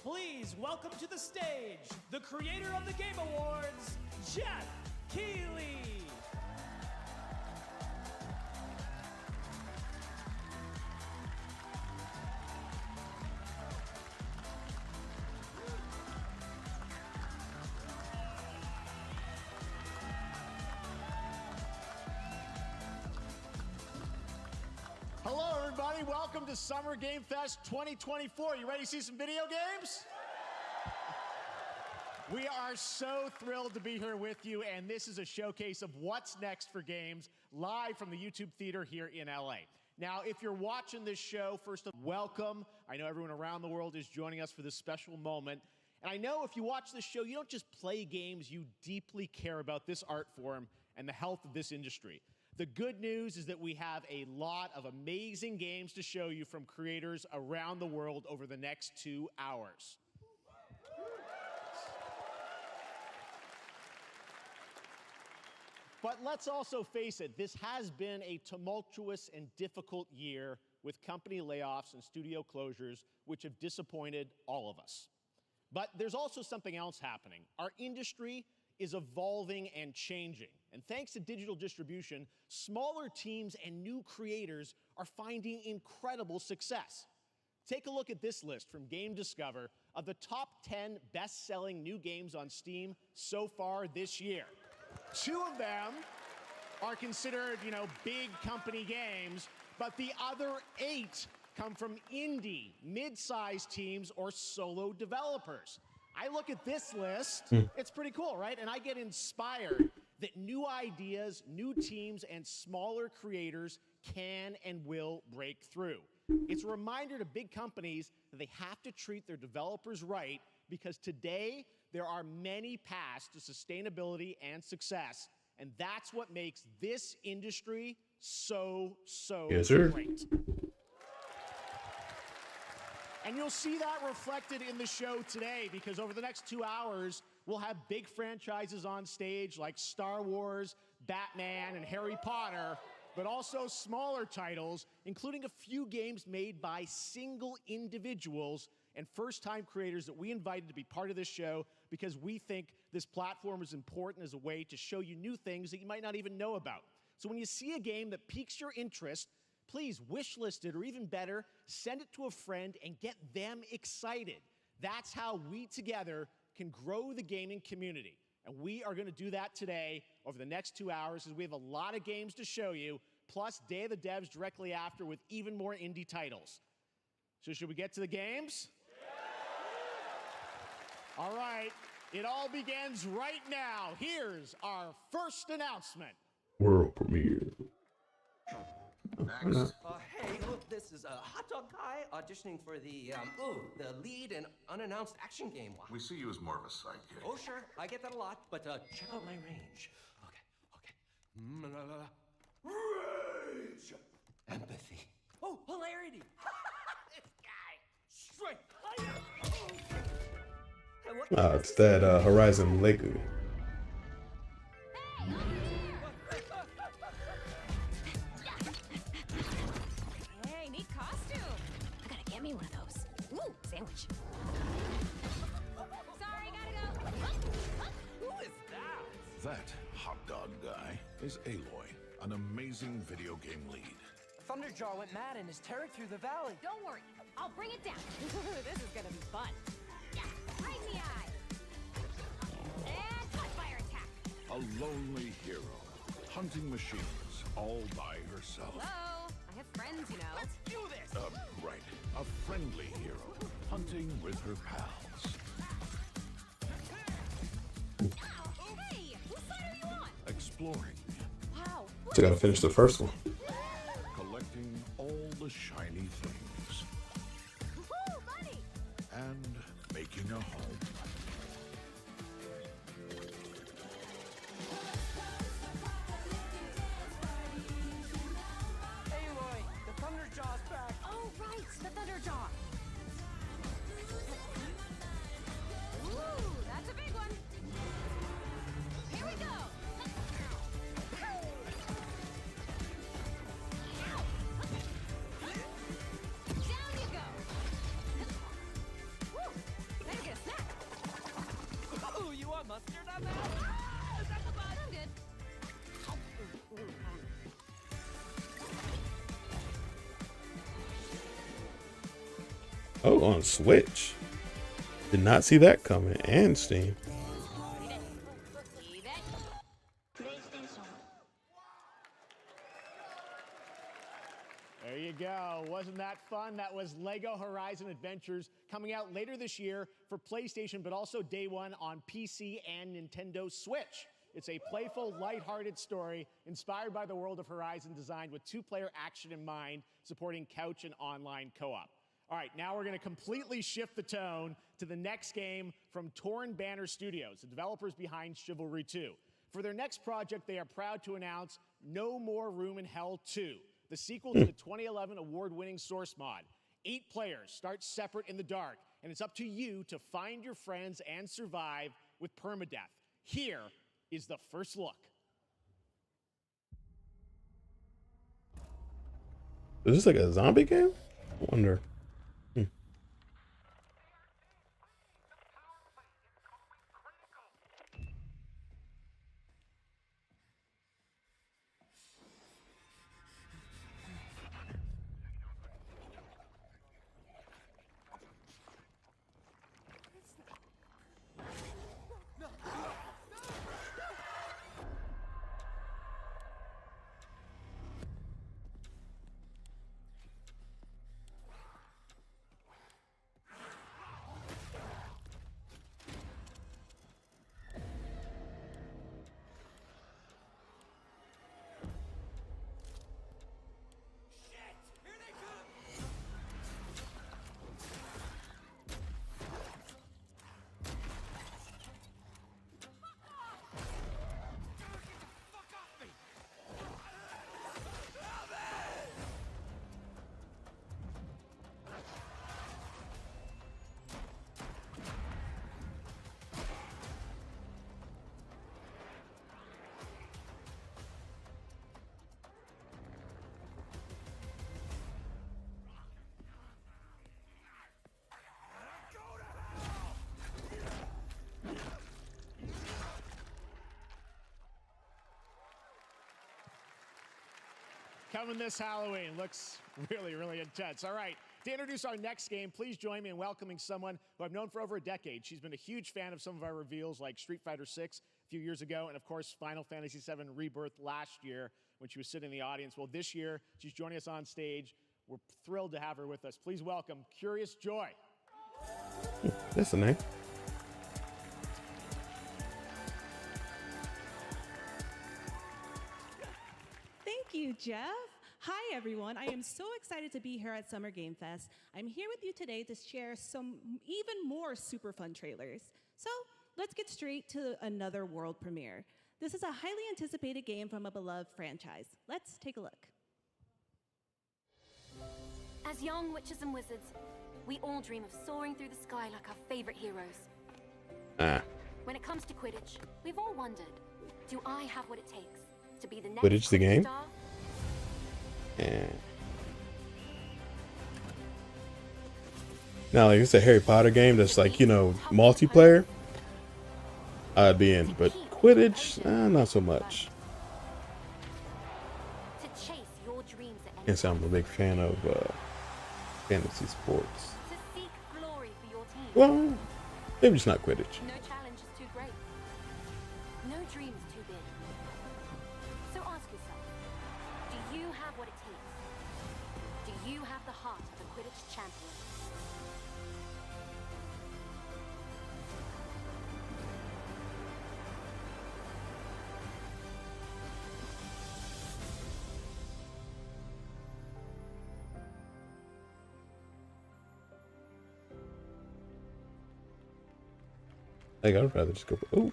Please welcome to the stage the creator of the Game Awards, Jeff Keighley. Hello, everybody. Welcome to Summer Game Fest 2024. You ready to see some video games? We are so thrilled to be here with you, and this is a showcase of what's next for games live from the YouTube Theater here in LA. Now, if you're watching this show, first of all, welcome. I know everyone around the world is joining us for this special moment. And I know if you watch this show, you don't just play games, you deeply care about this art form and the health of this industry. The good news is that we have a lot of amazing games to show you from creators around the world over the next 2 hours. But let's also face it, this has been a tumultuous and difficult year with company layoffs and studio closures, which have disappointed all of us. But there's also something else happening. Our industry is evolving and changing. And thanks to digital distribution, smaller teams and new creators are finding incredible success. Take a look at this list from Game Discover of the top 10 best-selling new games on Steam so far this year. 2 of them are considered, big company games, but the other 8 come from indie, mid-sized teams or solo developers. I look at this list, it's pretty cool, right? And I get inspired that new ideas, new teams, and smaller creators can and will break through. It's a reminder to big companies that they have to treat their developers right, because today there are many paths to sustainability and success, and that's what makes this industry so great. And you'll see that reflected in the show today, because over the next 2 hours, we'll have big franchises on stage like Star Wars, Batman, and Harry Potter, but also smaller titles, including a few games made by single individuals and first-time creators that we invited to be part of this show because we think this platform is important as a way to show you new things that you might not even know about. So when you see a game that piques your interest, please wishlist it, or even better, send it to a friend and get them excited. That's how we together can grow the gaming community. And we are going to do that today over the next 2 hours, as we have a lot of games to show you, plus Day of the Devs directly after with even more indie titles. So should we get to the games? Yeah. All right, it all begins right now. Here's our first announcement. World premiere. Next. Hey, look, this is a hot dog guy auditioning for the lead and unannounced action game. We see you as more of a sidekick. Oh, sure, I get that a lot, but check out my range. Okay. Rage! Empathy. Oh, hilarity! This guy! Strength! It's that Horizon Laker. Hey, neat costume. I gotta get me one of those. Ooh, sandwich. Sorry, gotta go. Who is that? That hot dog guy is Aloy, an amazing video game lead. Thunderjaw went mad and is tearing through the valley. Don't worry, I'll bring it down. This is gonna be fun. Yeah, right in the eye. And cut fire attack. A lonely hero, hunting machines all by herself. Hello, I have friends, you know. Let's do this! Right. A friendly hero, hunting with her pals. Hey, whose side are you on? Exploring, Wow. Still gotta finish the first one. collecting all the shiny things, Woo, buddy. and making a home. Aloy, the Thunderjaw's back. Oh, right, the Thunderjaw. Ooh, that's a big one. Here we go. mustard on that? Ah, is that the button? I'm good. Oh, on Switch. Did not see that coming. And Steam. Leave it. Leave it. There you go. Wasn't that fun? That was Lego Horizon Adventures, coming out later this year for PlayStation, but also day one on PC and Nintendo Switch. It's a playful, lighthearted story inspired by the world of Horizon, designed with two-player action in mind, supporting couch and online co-op. All right, now we're going to completely shift the tone to the next game from Torn Banner Studios, the developers behind Chivalry 2. For their next project, they are proud to announce No More Room in Hell 2, the sequel to the 2011 award-winning Source mod. 8 players start separate in the dark, and it's up to you to find your friends and survive with permadeath. Here is the first look. Is this like a zombie game? I wonder. Coming this Halloween. Looks really, really intense. All right, to introduce our next game, please join me in welcoming someone who I've known for over a decade. She's been a huge fan of some of our reveals, like Street Fighter 6 a few years ago, and of course, Final Fantasy 7 Rebirth last year when she was sitting in the audience. Well, this year, she's joining us on stage. We're thrilled to have her with us. Please welcome Curious Joy. That's a name. Thank you, Jeff. Hi, everyone. I am so excited to be here at Summer Game Fest. I'm here with you today to share some even more super fun trailers. So let's get straight to another world premiere. This is a highly anticipated game from a beloved franchise. Let's take a look. As young witches and wizards, we all dream of soaring through the sky like our favorite heroes. When it comes to Quidditch, we've all wondered, do I have what it takes to be the next Quidditch the game? star? Yeah. Now, like it's a Harry Potter game that's like, you know, multiplayer, I'd be in, but Quidditch, not so much. To chase your dreams at any Can't say I'm a big fan of fantasy sports. to seek glory for your team. Well, maybe just not Quidditch. No challenge is too great. No dream is too big. So ask yourself, do you have what it takes? Do you have the heart of a Quidditch champion? Like I'd rather just go. Oh,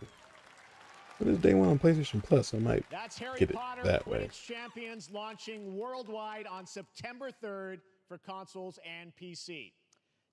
it is day one on PlayStation Plus. I might That's Harry get it Potter that way. Quidditch Champions launching worldwide on September 3rd for consoles and PC.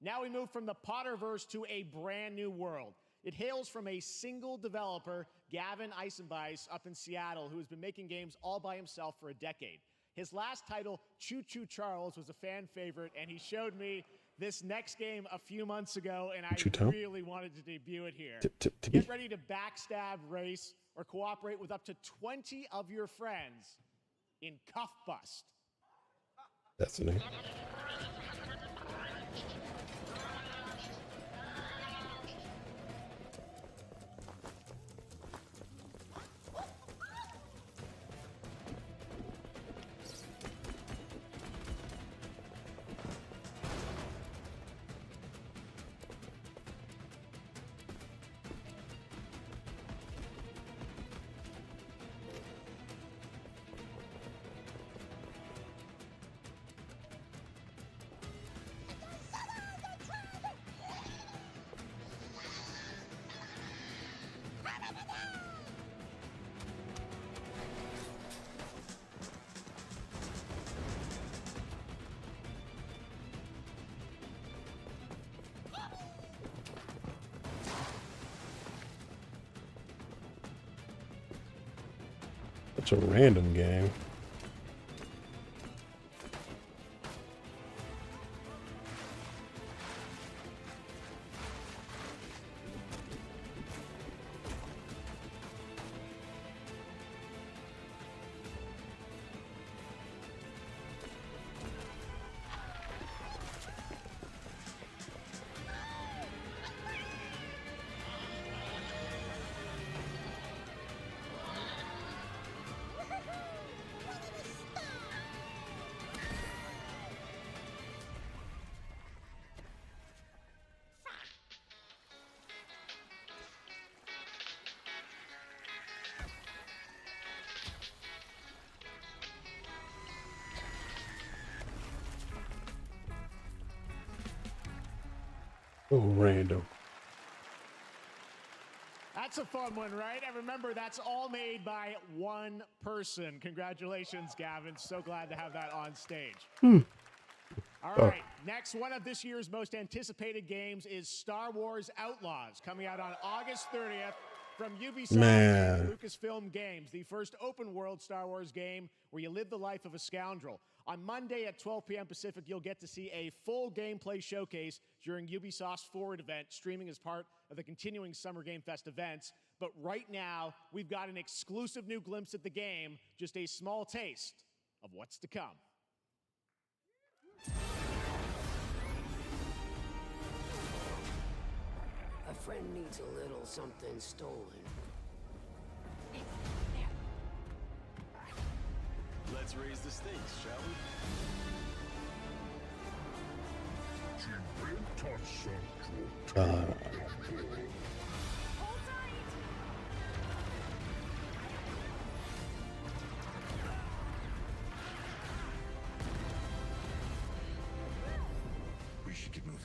Now we move from the Potterverse to a brand new world. It hails from a single developer, Gavin Eisenbeis, up in Seattle, who has been making games all by himself for a decade. His last title, Choo Choo Charles, was a fan favorite, and he showed me this next game a few months ago, and What you I tell? really wanted to debut it here. To Get be. ready to backstab, race, or cooperate with up to 20 of your friends in Cuff Bust. That's the name. Such a random game. Oh, random. That's a fun one, right? And remember, that's all made by one person. Congratulations, Gavin. So glad to have that on stage. All right, next one of this year's most anticipated games is Star Wars Outlaws, coming out on August 30th from Ubisoft and Lucasfilm Games, the first open-world Star Wars game where you live the life of a scoundrel. On Monday at 12 p.m. Pacific, you'll get to see a full gameplay showcase during Ubisoft's Forward event, streaming as part of the continuing Summer Game Fest events. But right now, we've got an exclusive new glimpse at the game, just a small taste of what's to come. A friend needs a little something stolen. Let's raise the stakes, shall we? We should get moving.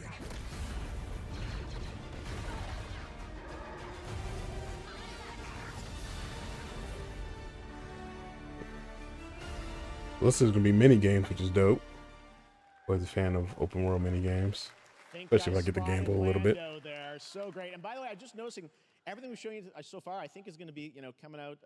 This is gonna be mini games, which is dope. Always a fan of open world mini games, especially if I get to gamble a little bit. There, so great. And by the way, I'm just noticing everything we've shown you so far. I think is going to be coming out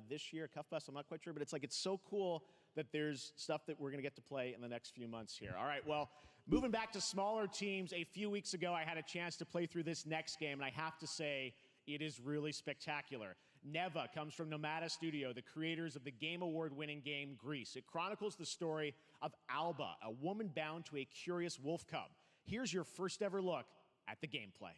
this year. Cuff Bust, I'm not quite sure, but it's so cool that there's stuff that we're going to get to play in the next few months here. All right, well, moving back to smaller teams. A few weeks ago, I had a chance to play through this next game, and I have to say, it is really spectacular. Neva comes from Nomada Studio, the creators of the Game Award-winning game Grease. It chronicles the story of Alba, a woman bound to a curious wolf cub. Here's your first ever look at the gameplay.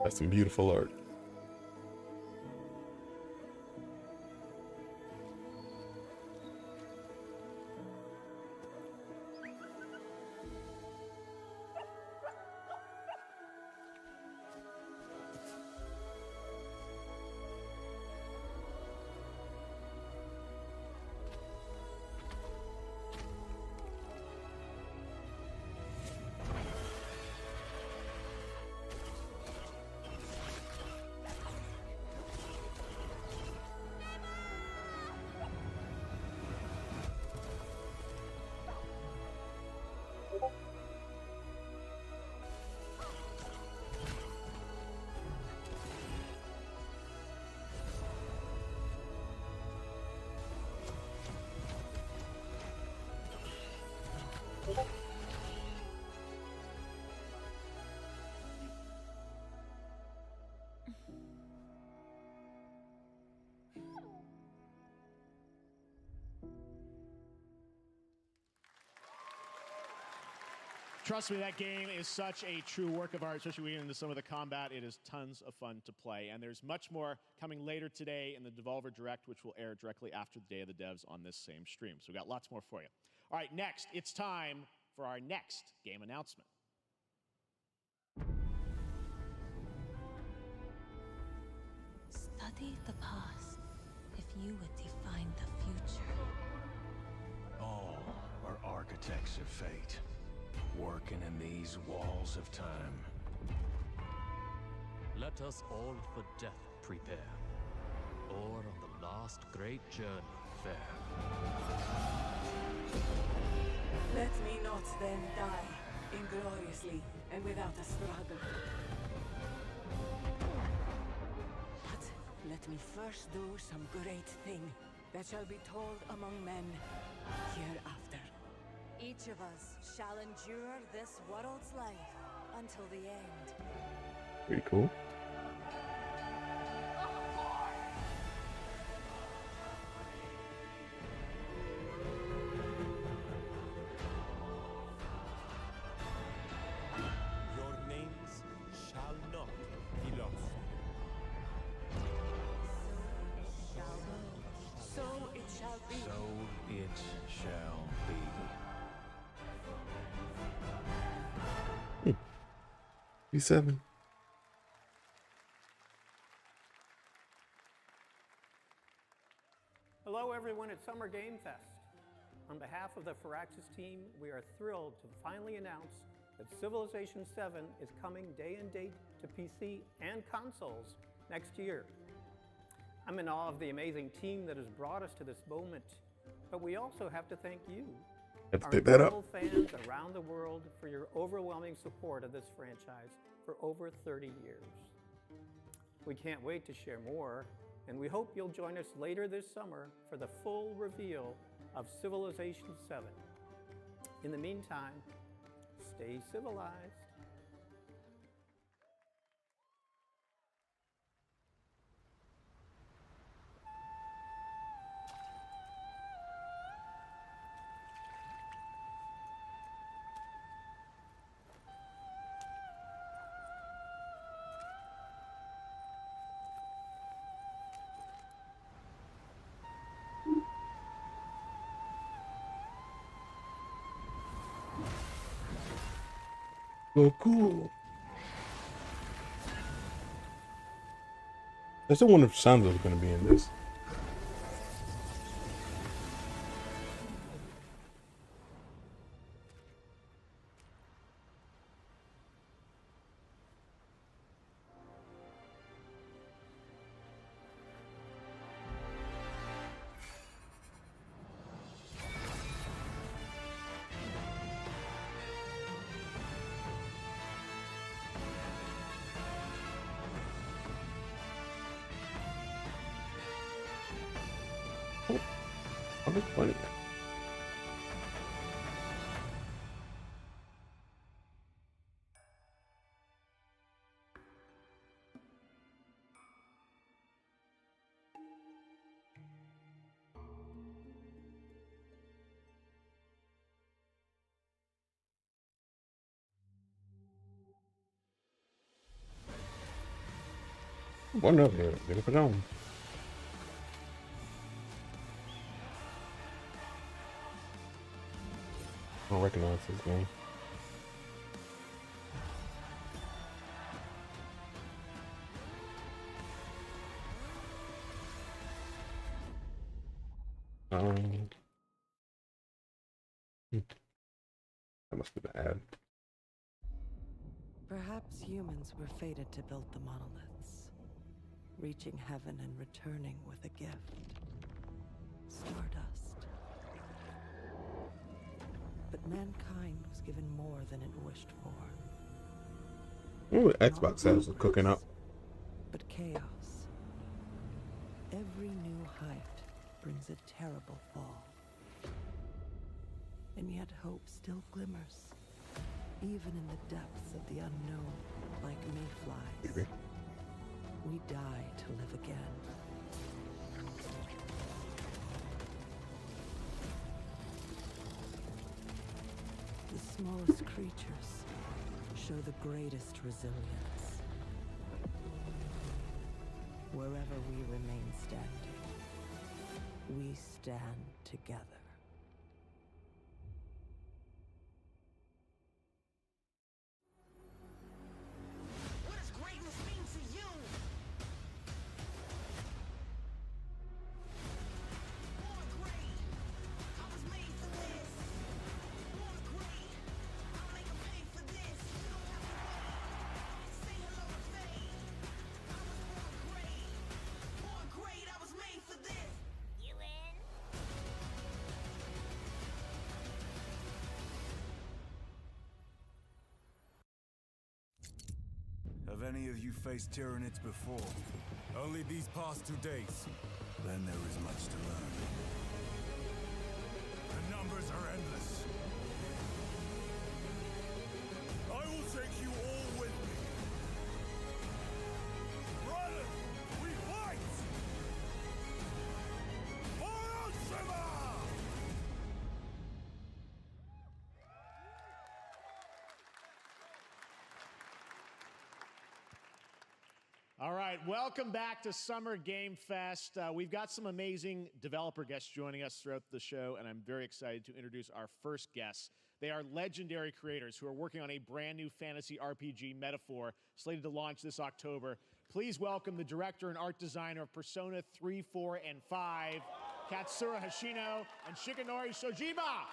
That's some beautiful art. Trust me, that game is such a true work of art, especially when we get into some of the combat. It is tons of fun to play. And there's much more coming later today in the Devolver Direct, which will air directly after the Day of the Devs on this same stream. So we've got lots more for you. All right, next, it's time for our next game announcement. Study the past if you would define the future. All are architects of fate, working in these walls of time. Let us all for death prepare, or on the last great journey fare. Let me not then die ingloriously and without a struggle. But let me first do some great thing that shall be told among men hereafter. Each of us shall endure this world's life until the end. Pretty cool. Your names shall not be lost. So it shall be. So it shall be. B7. Hello everyone at Summer Game Fest. On behalf of the Firaxis team, we are thrilled to finally announce that Civilization 7 is coming day and date to PC and consoles next year. I'm in awe of the amazing team that has brought us to this moment, but we also have to thank you, Have to our pick that up. incredible fans around the world, for your overwhelming support of this franchise for over 30 years. We can't wait to share more, and we hope you'll join us later this summer for the full reveal of Civilization 7. In the meantime, stay civilized. Oh, cool. I still wonder if Sansa's going to be in this. Oh, that's funny. Bueno, pero pegamos. I don't recognize this game. That must be the ad. Perhaps humans were fated to build the monoliths, reaching heaven and returning with a gift. Stardust. But mankind was given more than it wished for. Ooh, Xbox sales are cooking up. But chaos. Every new height brings a terrible fall. And yet hope still glimmers, even in the depths of the unknown, like mayflies. We die to live again. The smallest creatures show the greatest resilience. Wherever we remain standing, we stand together. What does greatness mean to you? Born great. I was made for this. Born great. I'll make a pay for this. You don't have to wait. Say hello to fate. I was born great. Born great. I was made for this. You in? Have any of you faced Tyranids before? Only these past 2 days. Then there is much to learn. The numbers are endless. I will take you all with me. Brothers, we fight! For Ultima! All right, welcome back to Summer Game Fest. We've got some amazing developer guests joining us throughout the show, and I'm very excited to introduce our first guests. They are legendary creators who are working on a brand new fantasy RPG, Metaphor, slated to launch this October. Please welcome the director and art designer of Persona 3, 4, and 5, Katsura Hashino and Shikanori Shojima.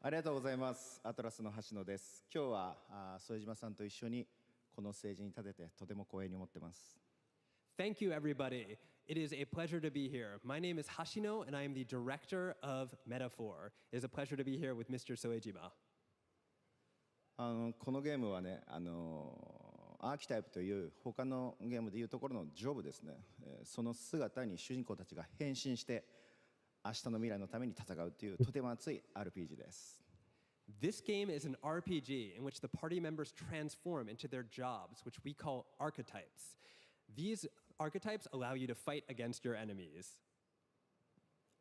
ありがとうございます。アトラスの橋野です。今日は副島さんと一緒にこのステージに立ててとても光栄に思ってます。 Thank you, everybody. It is a pleasure to be here. My name is Hashino, and I am the director of Metaphor. It is a pleasure to be here with Mr. Soejima. このゲームはね、アーキタイプという他のゲームでいうところのジョブですね。その姿に主人公たちが変身して明日の未来のために戦うというとても熱い RPG です。 This game is an RPG in which the party members transform into their jobs, which we call archetypes. These archetypes allow you to fight against your enemies.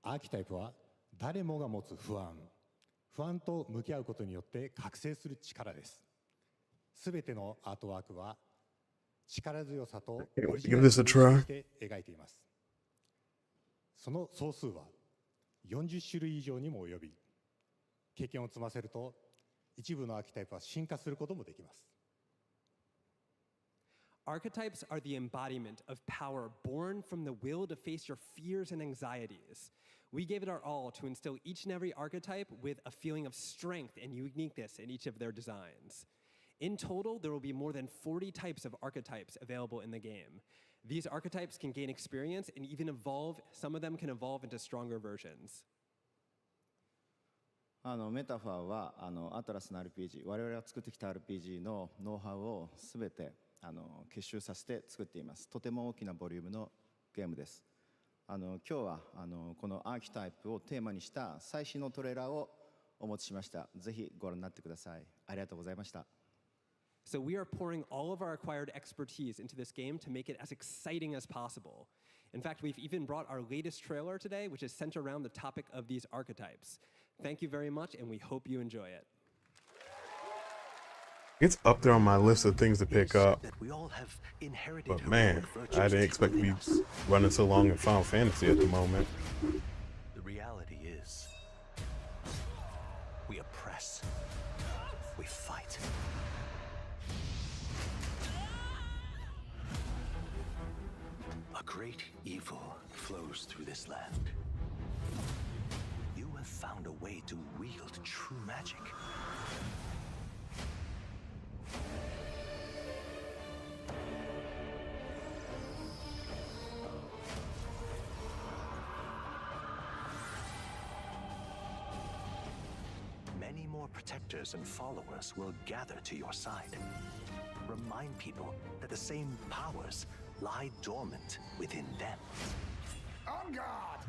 アーキタイプは誰もが持つ不安と向き合うことによって覚醒する力です。すべてのアートワークは力強さとオリジナルをして描いています。その総数は40種類以上にも及び、経験を積ませると一部のアーキタイプは進化することもできます。 Archetypes are the embodiment of power born from the will to face your fears and anxieties. We gave it our all to instill each and every archetype with a feeling of strength and uniqueness in each of their designs. In total, there will be more than 40 types of archetypes available in the game. These archetypes can gain experience and even evolve. Some of them can evolve into stronger versions. メタファーはアトラスの RPG、我々が作ってきた RPG のノウハウをすべて結集させて作っています。とても大きなボリュームのゲームです。今日はこのアーキタイプをテーマにした最新のトレーラーをお持ちしました。ぜひご覧になってください。ありがとうございました。 So we are pouring all of our acquired expertise into this game to make it as exciting as possible. In fact, we've even brought our latest trailer today, which is centered around the topic of these archetypes. Thank you very much, and we hope you enjoy it. It's up there on my list of things to pick up. But man, I didn't expect to be running so long in Final Fantasy at the moment. The reality is, we oppress, we fight. A great evil flows through this land. You have found a way to wield true magic. Many more protectors and followers will gather to your side. Remind people that the same powers lie dormant within them. On guard!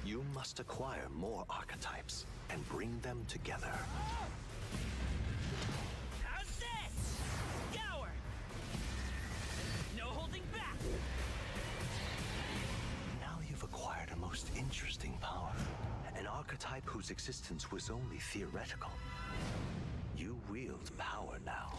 You must acquire more archetypes and bring them together. whose existence was only theoretical. You wield power now.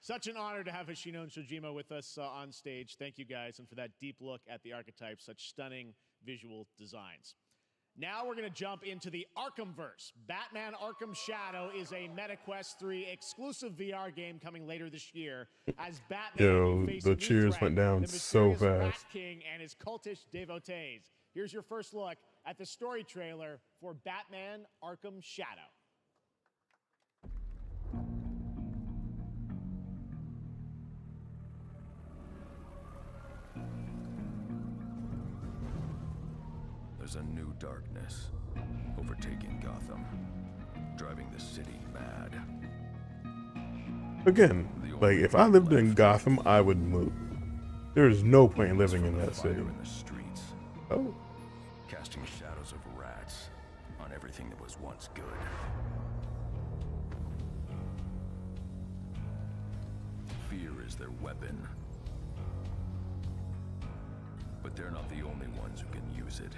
Such an honor to have Hoshino and Shojima with us on stage. Thank you guys, and for that deep look at the archetypes, such stunning visual designs. Now we're going to jump into the Arkhamverse. Batman Arkham Shadow is a MetaQuest 3 exclusive VR game coming later this year. As Batman, Yo, the cheers went down so fast. Rat King and his cultish devotees. Here's your first look at the story trailer for Batman Arkham Shadow. There's a new darkness overtaking Gotham, driving the city mad. Again, like if I lived in Gotham, I would move. There is no point in living in that city. In the streets, Oh, casting shadows of rats on everything that was once good. Fear is their weapon. But they're not the only ones who can use it.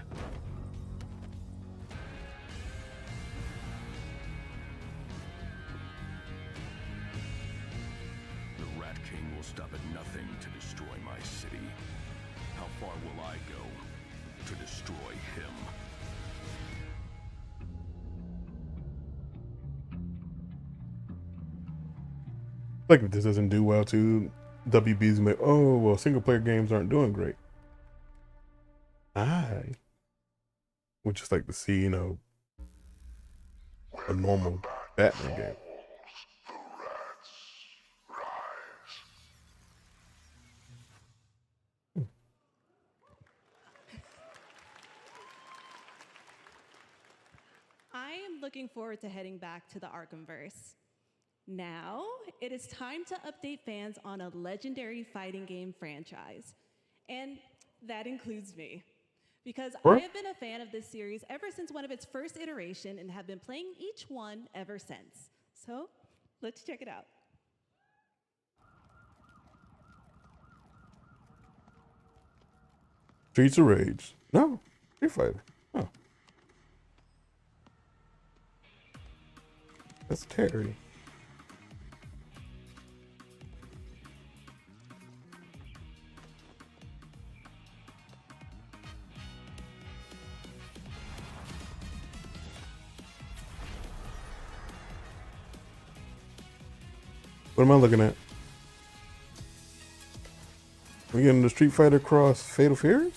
The Rat King will stop at nothing to destroy my city. How far will I go to destroy him? like if this doesn't do well too, WB's like, oh well, single player games aren't doing great. I would just like to see, you know, a normal Batman game. I am looking forward to heading back to the Arkhamverse. Now, it is time to update fans on a legendary fighting game franchise. And that includes me. Because I have been a fan of this series ever since one of its first iteration and have been playing each one ever since. So, let's check it out. Streets of Rage. No, Street Fighter. Oh. That's Terry. What am I looking at? We getting the Street Fighter Cross Fatal Fury?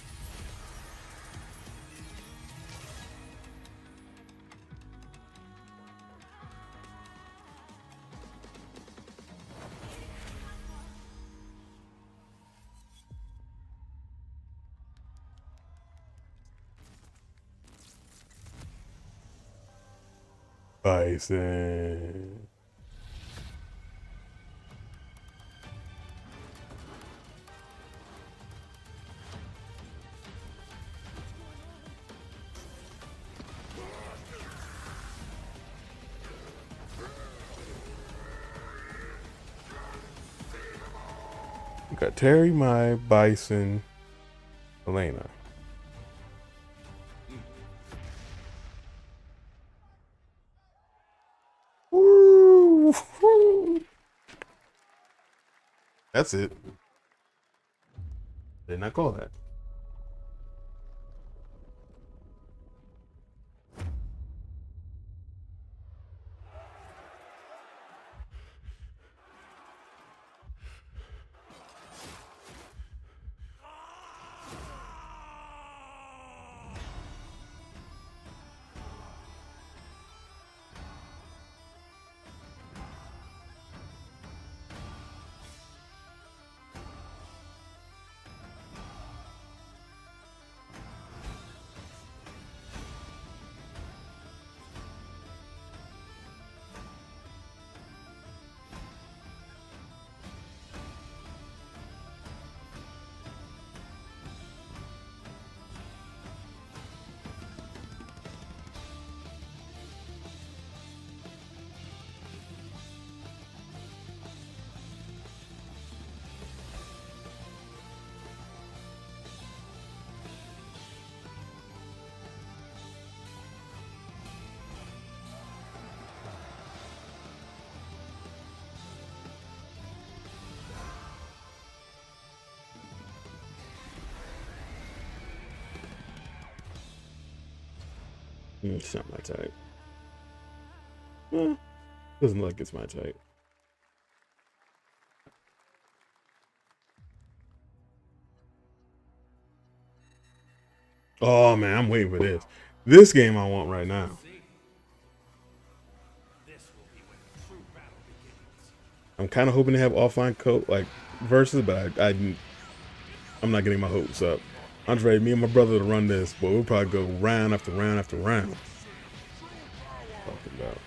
Bison. Got Terry, Mai, Bison, Elena. Woo! That's it. Did not call that. It's not my type. Doesn't look like it's my type. Oh man, I'm waiting for this. This game I want right now. I'm kind of hoping to have offline code like versus, but I'm not getting my hopes up. I'm ready, me and my brother to run this, but we'll probably go round after round after round. Talking about.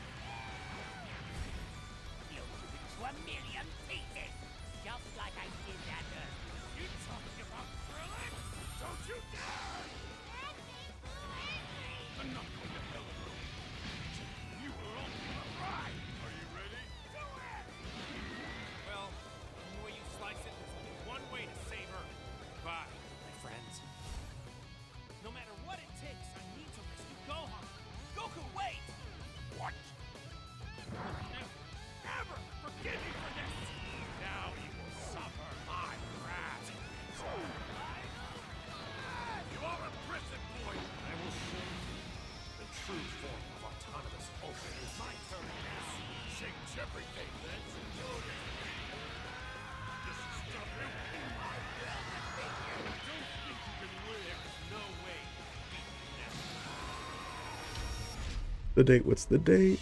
The date? What's the date?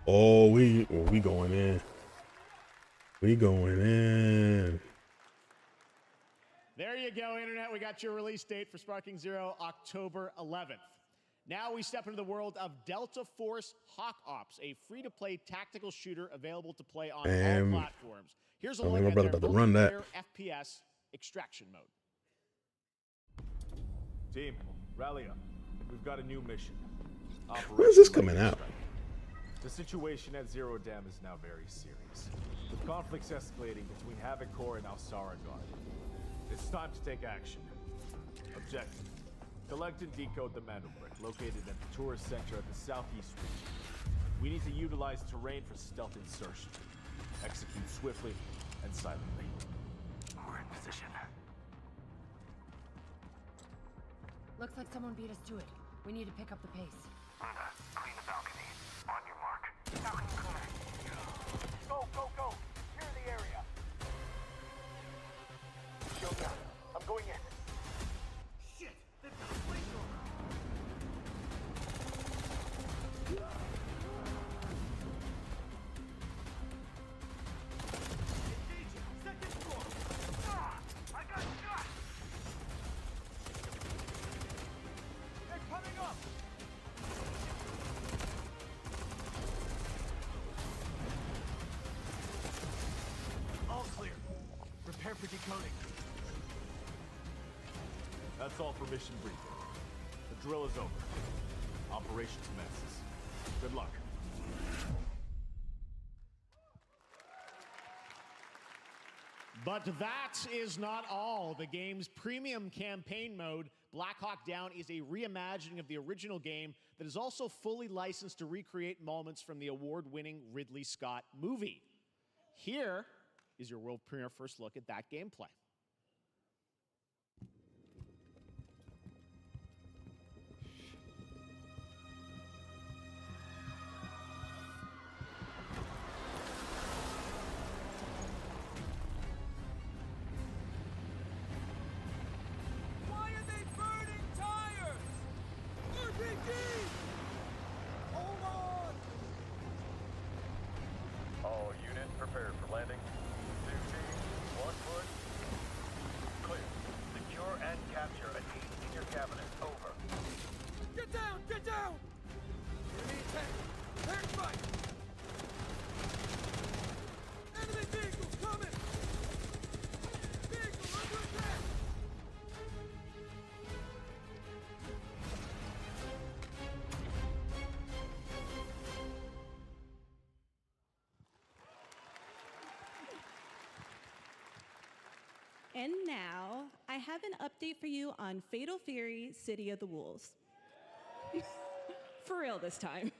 Oh, we going in. We going in. There you go, Internet. We got your release date for Sparking Zero, October 11th. Now we step into the world of Delta Force Hawk Ops, a free-to-play tactical shooter available to play on all platforms. Here's a look at their multiplayer FPS extraction mode. Team, rally up. We've got a new mission. When is this coming out? The situation at Zero Dam is now very serious, with conflicts escalating between Havoc Corps and Alsara Guard. It's time to take action. Objective: collect and decode the Mandelbrick located at the tourist center of the southeast region. We need to utilize terrain for stealth insertion. Execute swiftly and silently. We're in position. Looks like someone beat us to it. We need to pick up the pace. Clean the balcony. On your mark. Balcony clear. Go, go, go! Clear the area. Shield down. I'm going in. Shit! They've got a flamethrower! Engaging! Second floor! Ah! I got shot! They're coming up! All clear. Prepare for decoding. That's all for mission briefing. The drill is over. Operation commences. Good luck. But that is not all. The game's premium campaign mode, Black Hawk Down, is a reimagining of the original game that is also fully licensed to recreate moments from the award-winning Ridley Scott movie. Here is your world premiere first look at that gameplay. Why are they burning tires? RPG! Hold on! All units prepared for landing. 2 teams, 1 foot. Clear. Secure and capture a team in your cabinet. Over. Get down! Get down! Enemy attack! Air strike! Enemy vehicles coming! Vehicle under attack! And now, I have an update for you on Fatal Fury: City of the Wolves. For real this time.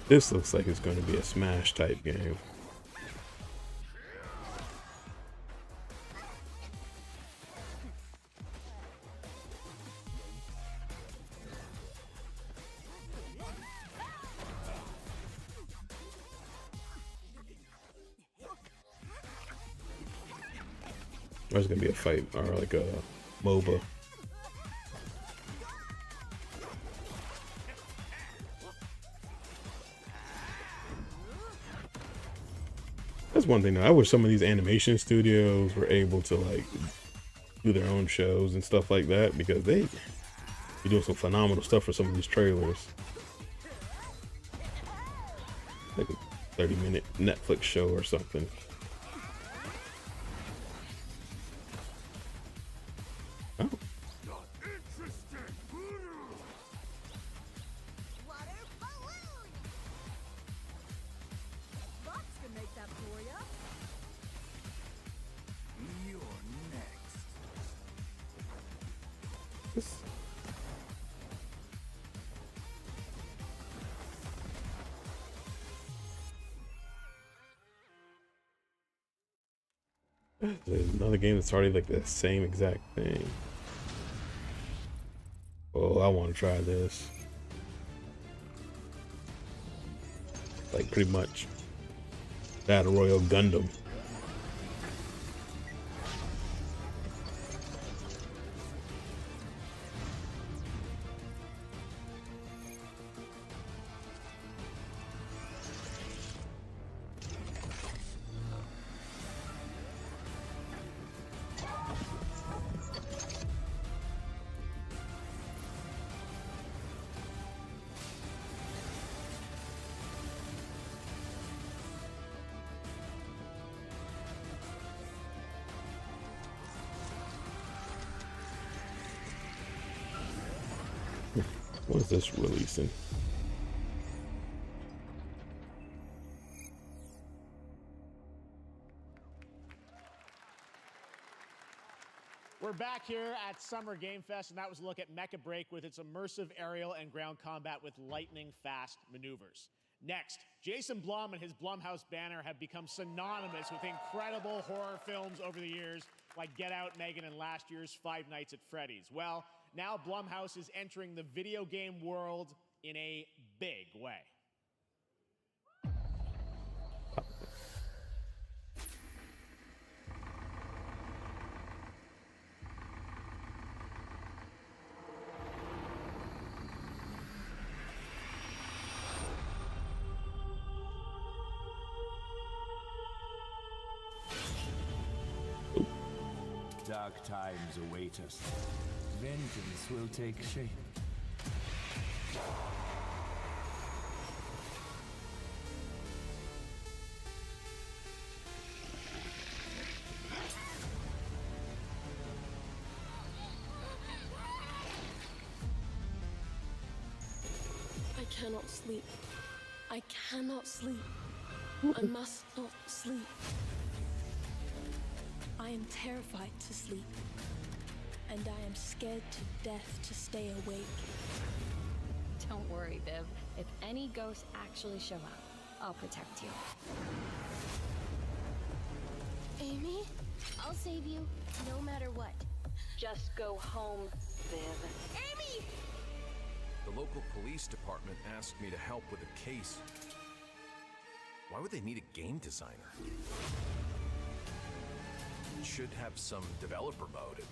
This looks like it's going to be a Smash type game. There's gonna be a fight or like a MOBA. That's one thing though. I wish some of these animation studios were able to like do their own shows and stuff like that, because they be doing some phenomenal stuff for some of these trailers. Like a 30-minute Netflix show or something. Oh. There's another game that's already like the same exact thing. Oh, I want to try this. Like pretty much Battle Royale Gundam. What is this releasing? We're back here at Summer Game Fest, and that was a look at Mecha Break with its immersive aerial and ground combat with lightning-fast maneuvers. Next, Jason Blum and his Blumhouse banner have become synonymous with incredible horror films over the years, like Get Out, Megan, and last year's Five Nights at Freddy's. Well, now Blumhouse is entering the video game world in a big way. Dark times await us. Vengeance will take shape. I cannot sleep. I cannot sleep. I must not sleep. I am terrified to sleep, and I am scared to death to stay awake. Don't worry, Viv. If any ghosts actually show up, I'll protect you. Amy, I'll save you, no matter what. Just go home, Viv. Amy! The local police department asked me to help with a case. Why would they need a game designer? It should have some developer mode.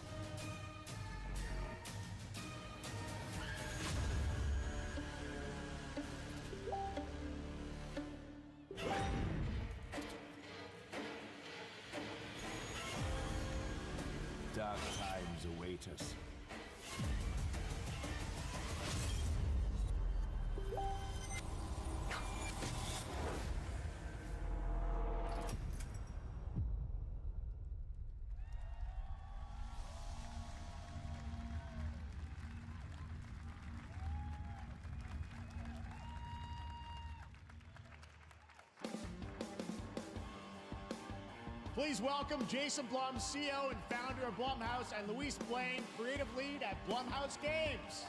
Dark times await us. Please welcome Jason Blum, CEO and founder of Blumhouse, and Luis Blaine, creative lead at Blumhouse Games.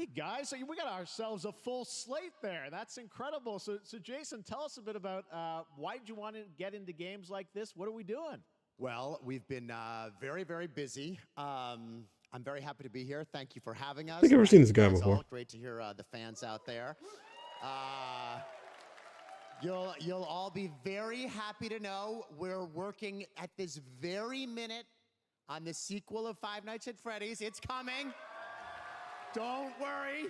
Hey guys, so we got ourselves a full slate there. That's incredible. So Jason, tell us a bit about why did you want to get into games like this? What are we doing? Well, we've been very, very busy. I'm very happy to be here. Thank you for having us. I think I've ever seen this guy Guys before. all, great to hear the fans out there. You'll all be very happy to know we're working at this very minute on the sequel of Five Nights at Freddy's. It's coming. Don't worry.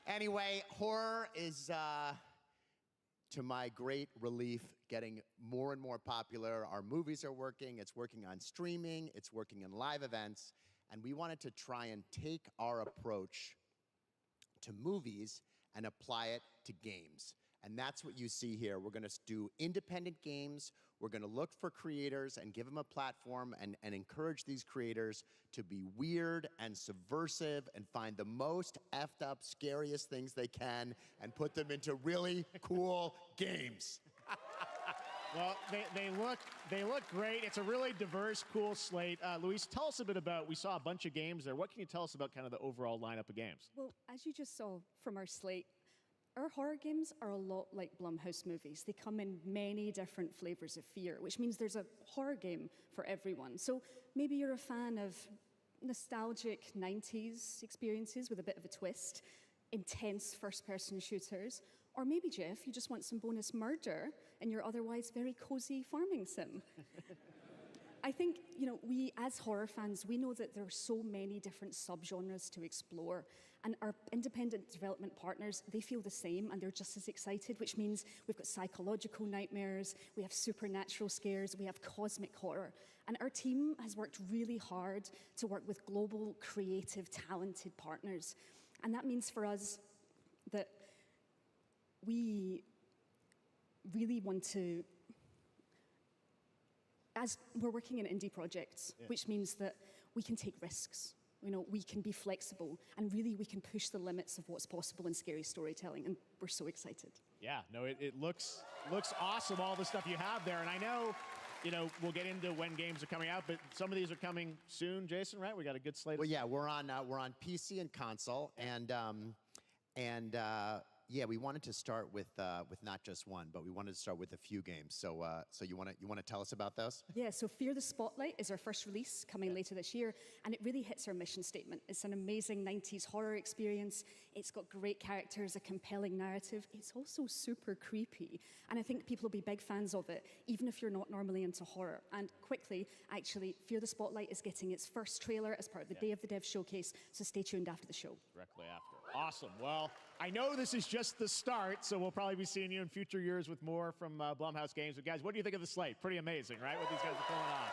Anyway, horror is, to my great relief, getting more and more popular. Our movies are working. It's working on streaming. It's working in live events. And we wanted to try and take our approach to movies and apply it to games. And that's what you see here. We're going to do independent games. We're going to look for creators and give them a platform and encourage these creators to be weird and subversive and find the most effed up, scariest things they can and put them into really cool games. Well, they look great. It's a really diverse, cool slate. Luis, tell us a bit about, we saw a bunch of games there. What can you tell us about kind of the overall lineup of games? Well, as you just saw from our slate, our horror games are a lot like Blumhouse movies. They come in many different flavors of fear, which means there's a horror game for everyone. So maybe you're a fan of nostalgic 90s experiences with a bit of a twist, intense first-person shooters, or maybe, Jeff, you just want some bonus murder in your otherwise very cozy farming sim. I think, we as horror fans, we know that there are so many different subgenres to explore, and our independent development partners, they feel the same, and they're just as excited, which means we've got psychological nightmares, we have supernatural scares, we have cosmic horror. And our team has worked really hard to work with global, creative, talented partners. And that means for us that we really want to, as we're working in indie projects, which means that we can take risks. We can be flexible, and really we can push the limits of what's possible in scary storytelling, and we're so excited. Yeah, no, it looks awesome, all the stuff you have there. And I know, we'll get into when games are coming out, but some of these are coming soon, Jason, right? We got a good slate. Well, yeah, we're on PC and console, and yeah, we wanted to start with not just one, but we wanted to start with a few games. So you want to tell us about those? Yeah, so Fear the Spotlight is our first release coming later this year, and it really hits our mission statement. It's an amazing 90s horror experience. It's got great characters, a compelling narrative. It's also super creepy, and I think people will be big fans of it, even if you're not normally into horror. And quickly, actually, Fear the Spotlight is getting its first trailer as part of the Day of the Dev showcase, so stay tuned after the show. Directly after. Awesome. Well, I know this is just the start, so we'll probably be seeing you in future years with more from Blumhouse Games. But guys, what do you think of the slate? Pretty amazing, right? What these guys are pulling on.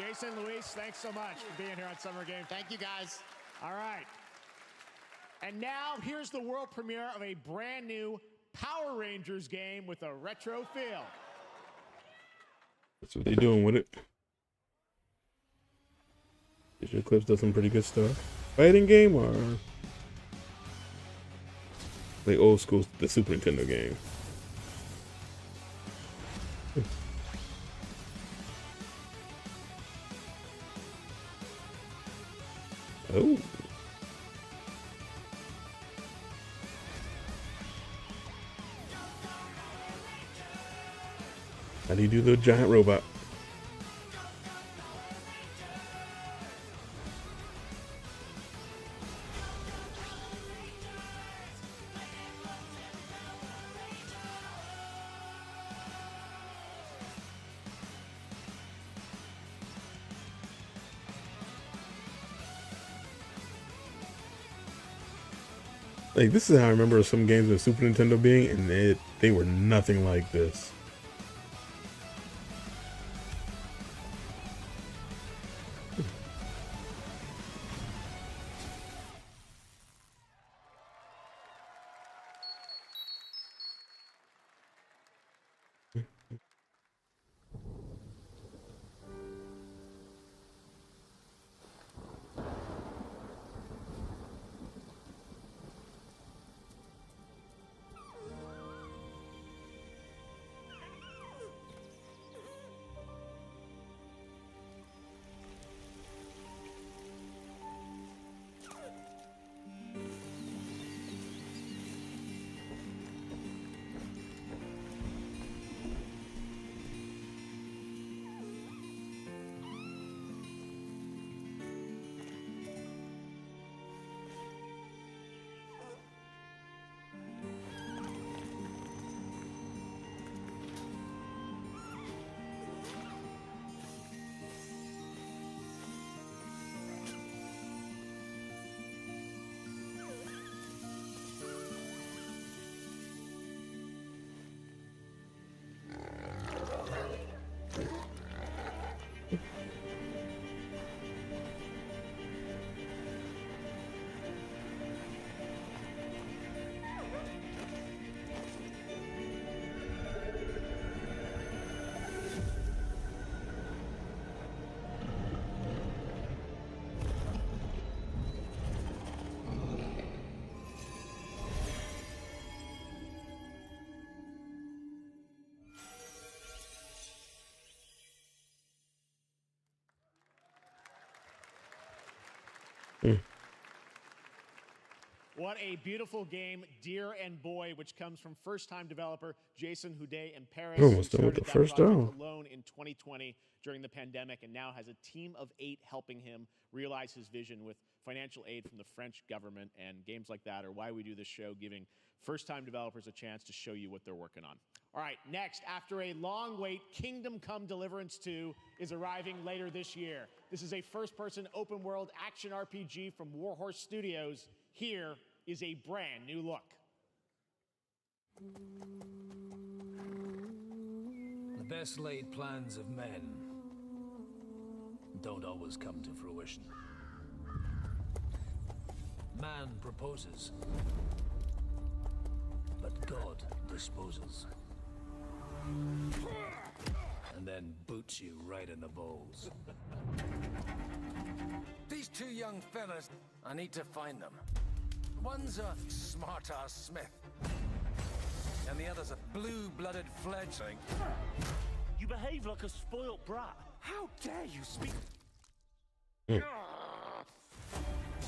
Jason, Luis, thanks so much for being here on Summer Game. Thank you, guys. All right. And now here's the world premiere of a brand new Power Rangers game with a retro feel. That's what they doing with it. Visual Clips does some pretty good stuff. Fighting game or like old school, the Super Nintendo game. Oh. How do you do the giant robot? Like, this is how I remember some games with Super Nintendo being, and they were nothing like this. What a beautiful game, Deer and Boy, which comes from first-time developer Jason Houdet in Paris. We're almost done with Started the that first project round. alone in 2020 during the pandemic, and now has a team of 8 helping him realize his vision with financial aid from the French government. And games like that are why we do this show, giving first-time developers a chance to show you what they're working on. All right, next, after a long wait, Kingdom Come Deliverance 2 is arriving later this year. This is a first-person open-world action RPG from Warhorse Studios. Here is a brand new look. The best laid plans of men don't always come to fruition. Man proposes, but God disposes. And then boots you right in the balls. These 2 young fellas, I need to find them. One's a smart-ass Smith, and the other's a blue-blooded fledgling. You behave like a spoilt brat. How dare you speak?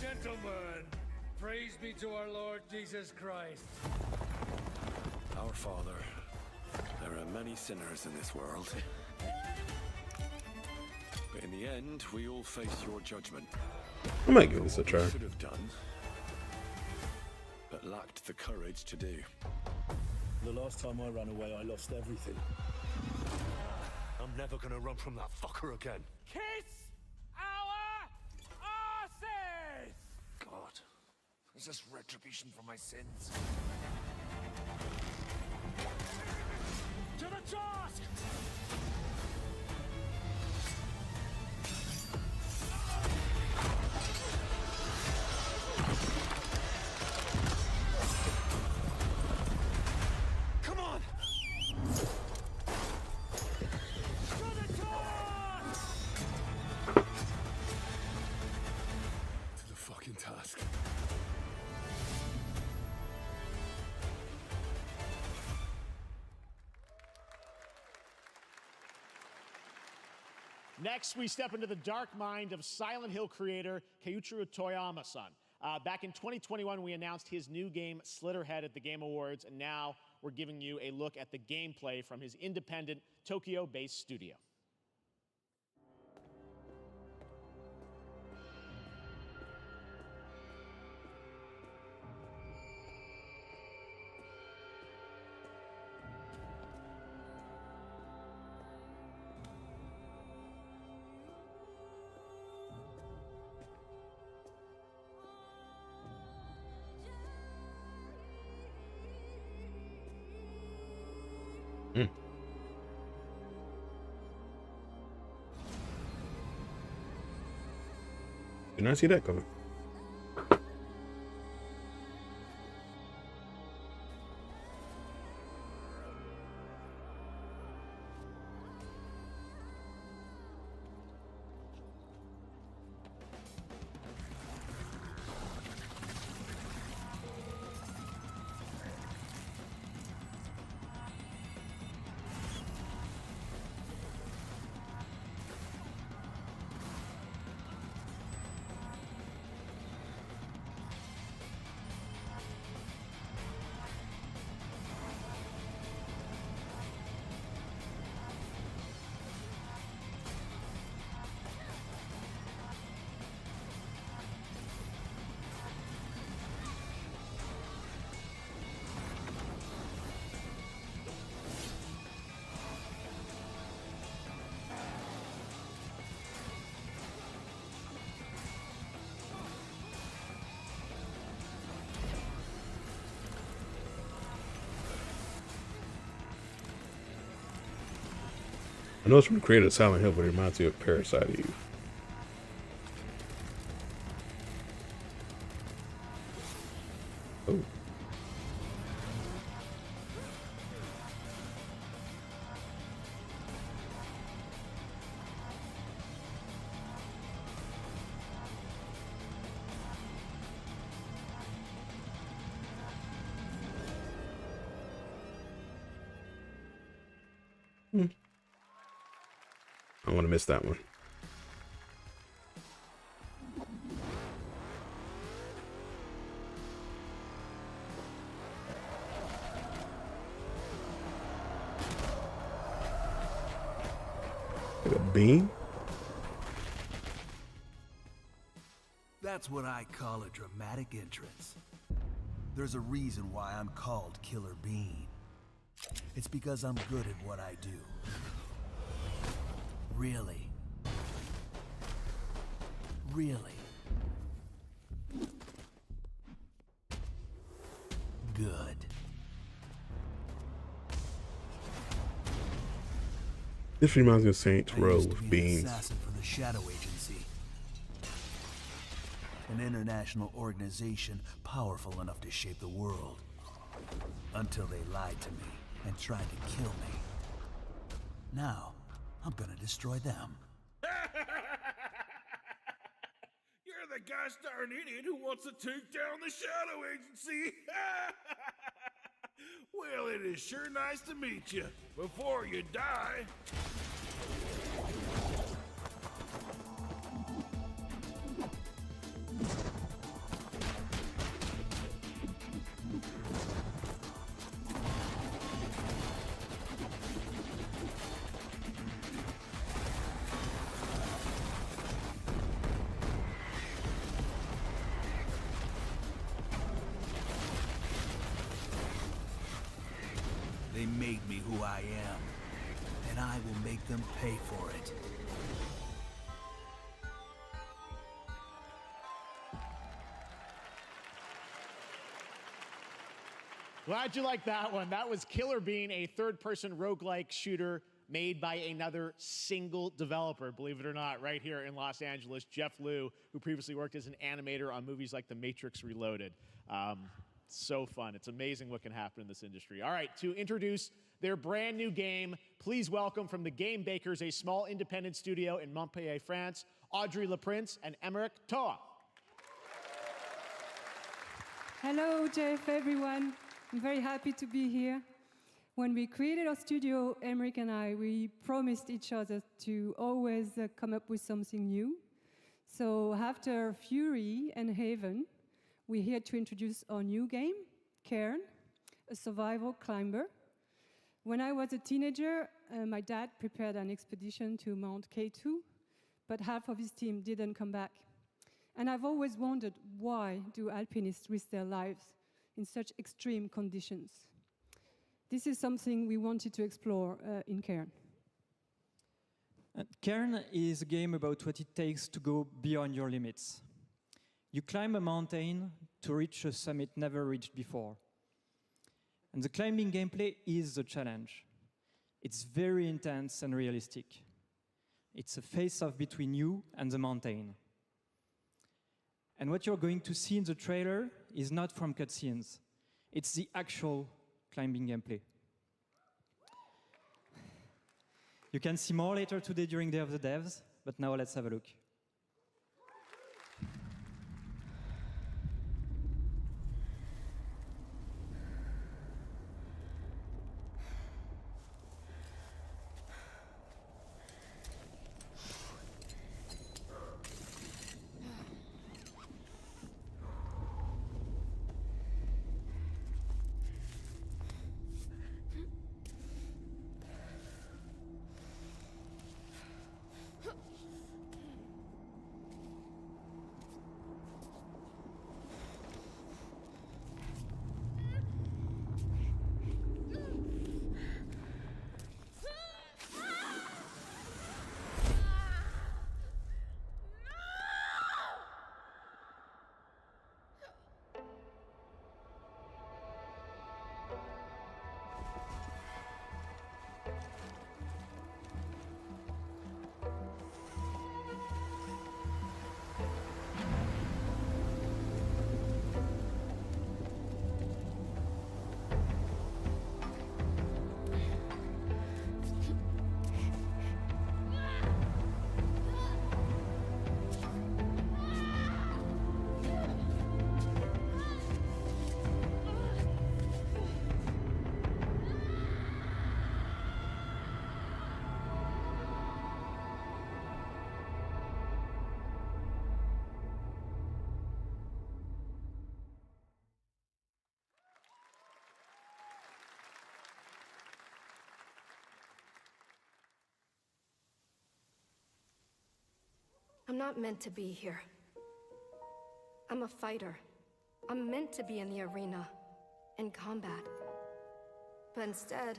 Gentlemen, praise be to our Lord Jesus Christ. Our Father, there are many sinners in this world. But in the end, we all face your judgment. I might give this a try. We should have done, but lacked the courage to do. The last time I ran away, I lost everything. I'm never gonna run from that fucker again. Kiss our asses! God, is this retribution for my sins? To the task! Come on! To the fucking task. Next, we step into the dark mind of Silent Hill creator Keiichiro Toyama-san. Back in 2021, we announced his new game, Slitterhead, at the Game Awards, and now we're giving you a look at the gameplay from his independent, Tokyo-based studio. Did not see that coming. I know it's from the creator of Silent Hill, but it reminds me of Parasite Eve. Oh. I want to miss that one. a bean? That's what I call a dramatic entrance. There's a reason why I'm called Killer Bean. It's because I'm good at what I do. Really. Really. Good. This reminds me of Saints I Row used to with be an beans. assassin for the Shadow Agency. An international organization powerful enough to shape the world. Until they lied to me and tried to kill me. Now, I'm gonna destroy them. You're the gosh darn idiot who wants to take down the Shadow Agency! Well, it is sure nice to meet you. Before you die... They made me who I am, and I will make them pay for it. Glad you liked that one. That was Killer Bean, a third-person roguelike shooter made by another single developer, believe it or not, right here in Los Angeles, Jeff Liu, who previously worked as an animator on movies like The Matrix Reloaded. So fun. It's amazing what can happen in this industry. All right, to introduce their brand new game, please welcome from the Game Bakers, a small independent studio in Montpellier, France, Audrey LaPrince and Emmerich Toa. Hello, Jeff, everyone. I'm very happy to be here. When we created our studio, Emmerich and I, we promised each other to always come up with something new. So after Fury and Haven, we're here to introduce our new game, Cairn, a survival climber. When I was a teenager, my dad prepared an expedition to Mount K2, but half of his team didn't come back. And I've always wondered, why do alpinists risk their lives in such extreme conditions? This is something we wanted to explore in Cairn. Cairn is a game about what it takes to go beyond your limits. You climb a mountain to reach a summit never reached before. And the climbing gameplay is the challenge. It's very intense and realistic. It's a face-off between you and the mountain. And what you're going to see in the trailer is not from cutscenes. It's the actual climbing gameplay. You can see more later today during Day of the Devs, but now let's have a look. I'm not meant to be here. I'm a fighter. I'm meant to be in the arena, in combat. But instead,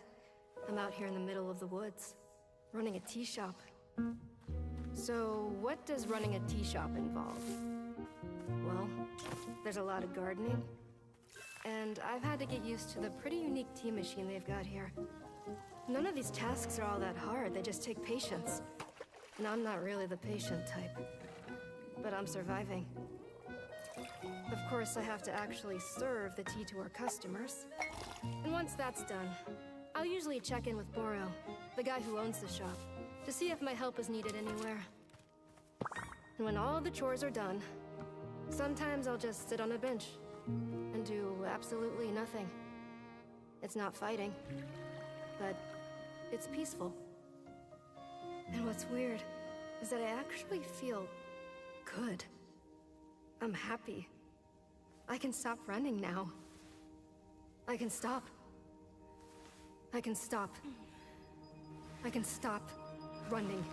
I'm out here in the middle of the woods, running a tea shop. So, what does running a tea shop involve? Well, there's a lot of gardening, and I've had to get used to the pretty unique tea machine they've got here. None of these tasks are all that hard, they just take patience. And I'm not really the patient type, but I'm surviving. Of course, I have to actually serve the tea to our customers. And once that's done, I'll usually check in with Boro, the guy who owns the shop, to see if my help is needed anywhere. And when all the chores are done, sometimes I'll just sit on a bench and do absolutely nothing. It's not fighting, but it's peaceful. And what's weird is that I actually feel good. I'm happy. I can stop running now. I can stop. I can stop. I can stop running.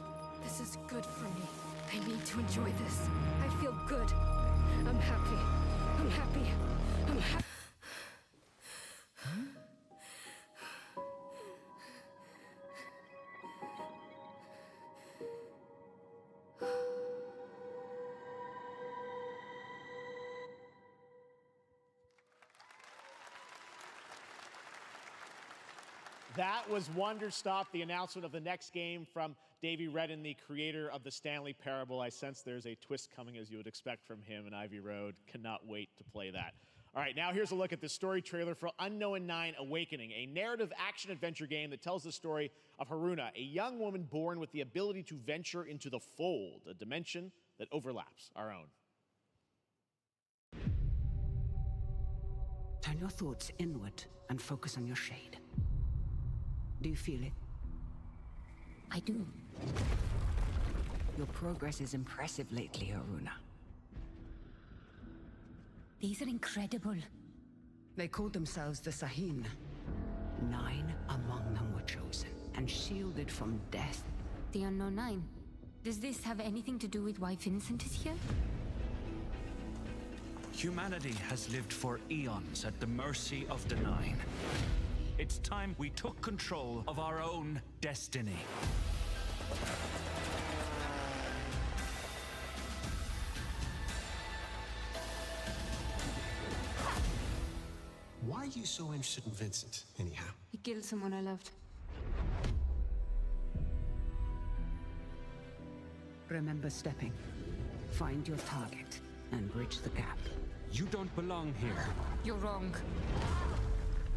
This is good for me. I need to enjoy this. I feel good. I'm happy. I'm happy. I'm happy. That was Wonderstop, the announcement of the next game from Davey Redden, the creator of the Stanley Parable. I sense there's a twist coming, as you would expect from him in Ivy Road. Cannot wait to play that. All right, now here's a look at the story trailer for Unknown 9 Awakening, a narrative action-adventure game that tells the story of Haruna, a young woman born with the ability to venture into the Fold, a dimension that overlaps our own. Turn your thoughts inward and focus on your shade. Do you feel it? I do. Your progress is impressive lately, Haruna. These are incredible. They called themselves the Sahin. 9 among them were chosen and shielded from death. The Unknown 9. Does this have anything to do with why Vincent is here? Humanity has lived for eons at the mercy of the 9. It's time we took control of our own destiny. Why are you so interested in Vincent, anyhow? He killed someone I loved. Remember stepping. Find your target and bridge the gap. You don't belong here. You're wrong.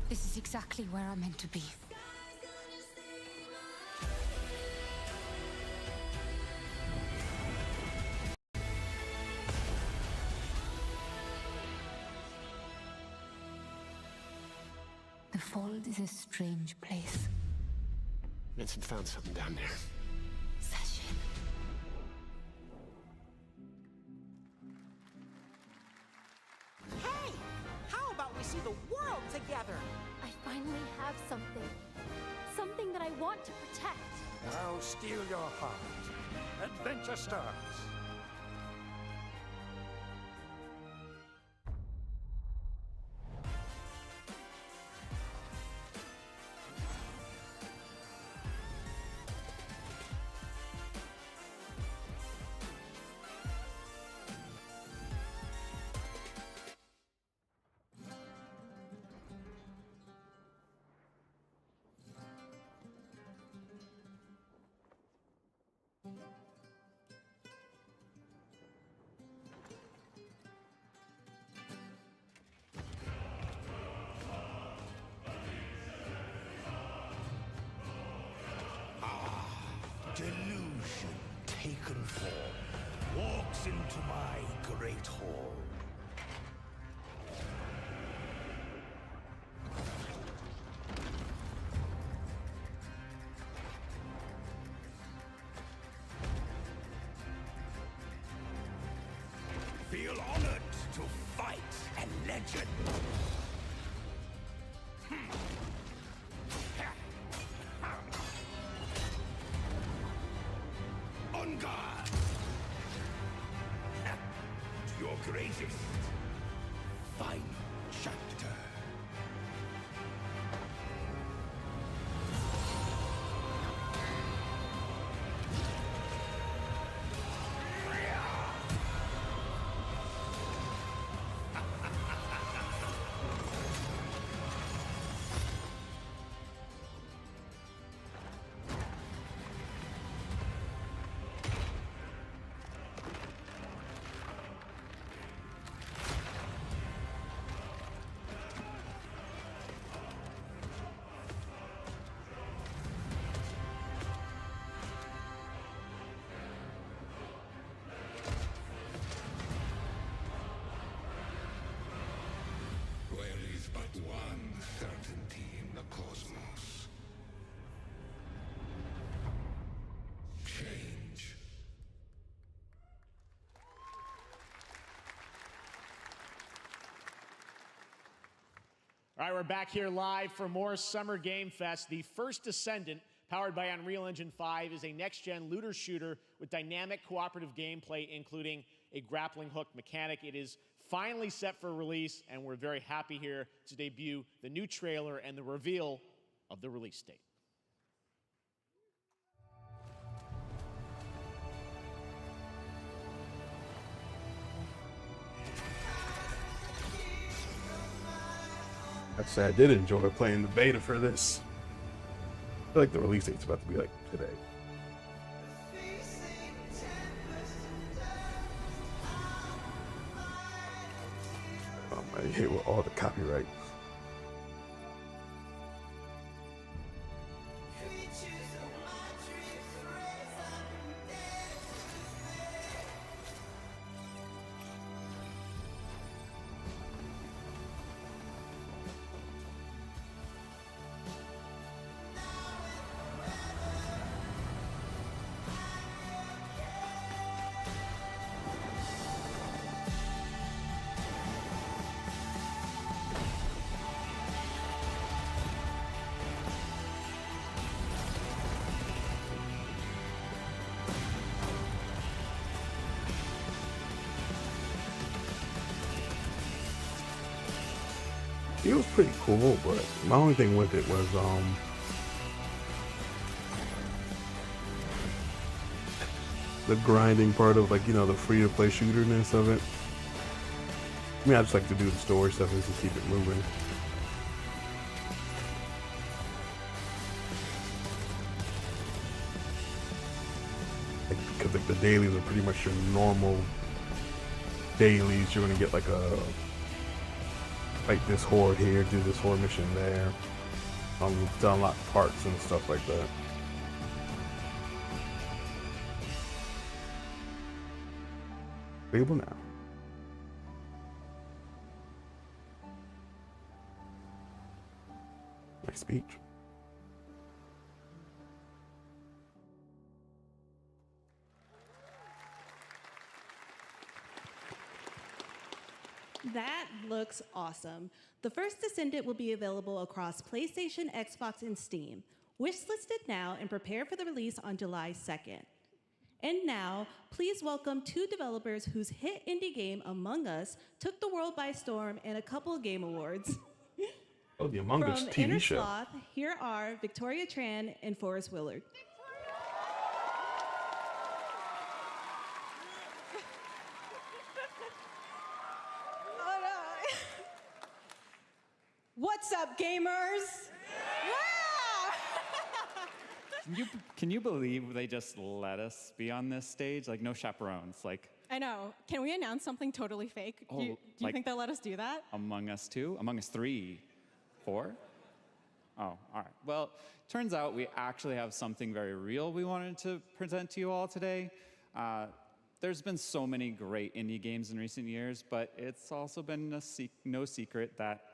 This is exactly where I'm meant to be. The Fold is a strange place. Vincent found something down there. Session. Hey! How about we see the world together? I finally have something. Something that I want to protect. Now steel your heart. Adventure starts. Delusion taken form walks into my great hall. Feel honored to fight a legend. On guard! greatest final chapter. But one certainty in the cosmos. Change. All right, we're back here live for more Summer Game Fest. The first Descendant, powered by Unreal Engine 5, is a next-gen looter shooter with dynamic cooperative gameplay, including a grappling hook mechanic. It is finally set for release, and we're very happy here to debut the new trailer and the reveal of the release date. I'd say I did enjoy playing the beta for this. I feel like the release date's about to be like today. I hate with all the copyright. It was pretty cool, but my only thing with it was the grinding part of, like, you know, the free to play shooterness of it. I mean, I just like to do the story stuff and just keep it moving. Because like the dailies are pretty much your normal dailies. You're gonna get like a fight this horde here, do this horde mission there, to unlock parts and stuff like that. Available now. My speech. That looks awesome. The first Descendant will be available across PlayStation, Xbox, and Steam. Wishlisted now and prepare for the release on July 2nd. And now, please welcome two developers whose hit indie game, Among Us, took the world by storm and a couple of game awards. Oh, the Among Us From TV Inner show. Sloth, here are Victoria Tran and Forrest Willard. What's up, gamers? Can you believe they just let us be on this stage? Like, no chaperones. Like, I know. Can we announce something totally fake? Do you like- think they'll let us do that? Among Us 2? Among Us 3? 4? Oh, all right. Well, turns out we actually have something very real we wanted to present to you all today. There's been so many great indie games in recent years, but it's also been no secret that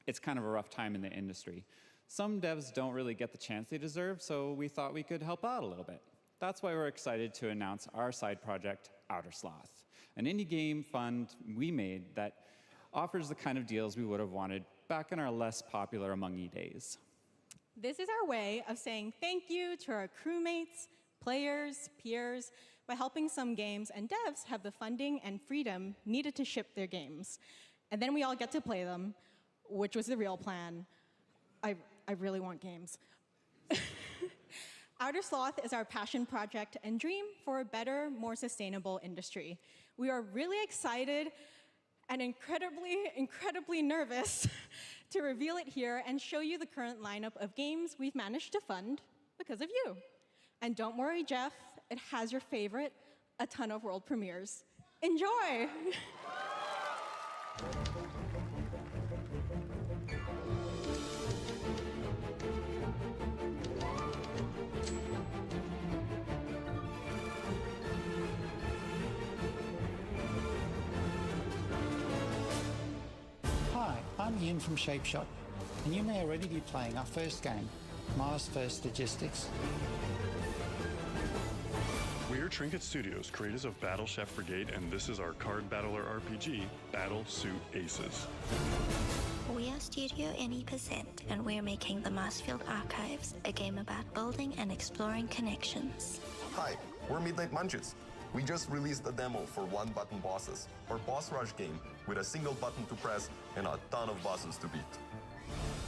it's kind of a rough time in the industry. Some devs don't really get the chance they deserve, so we thought we could help out a little bit. That's why we're excited to announce our side project, Outer Sloth, an indie game fund we made that offers the kind of deals we would have wanted back in our less popular Among E days. This is our way of saying thank you to our crewmates, players, peers, by helping some games and devs have the funding and freedom needed to ship their games. And then we all get to play them, which was the real plan. I really want games. Outer Sloth is our passion project and dream for a better, more sustainable industry. We are really excited and incredibly nervous to reveal it here and show you the current lineup of games we've managed to fund because of you. And don't worry, Jeff, it has your favorite, a ton of world premieres. Enjoy! Hi, I'm Ian from Shapeshot, and you may already be playing our first game, Mars First Logistics. We are Trinket Studios, creators of Battle Chef Brigade, and this is our card battler RPG, Battle Suit Aces. We are Studio NE%, and we're making the Marsfield Archives, a game about building and exploring connections. Hi, we're Midnight Munches. We just released a demo for one-button bosses, our boss rush game with a single button to press and a ton of bosses to beat.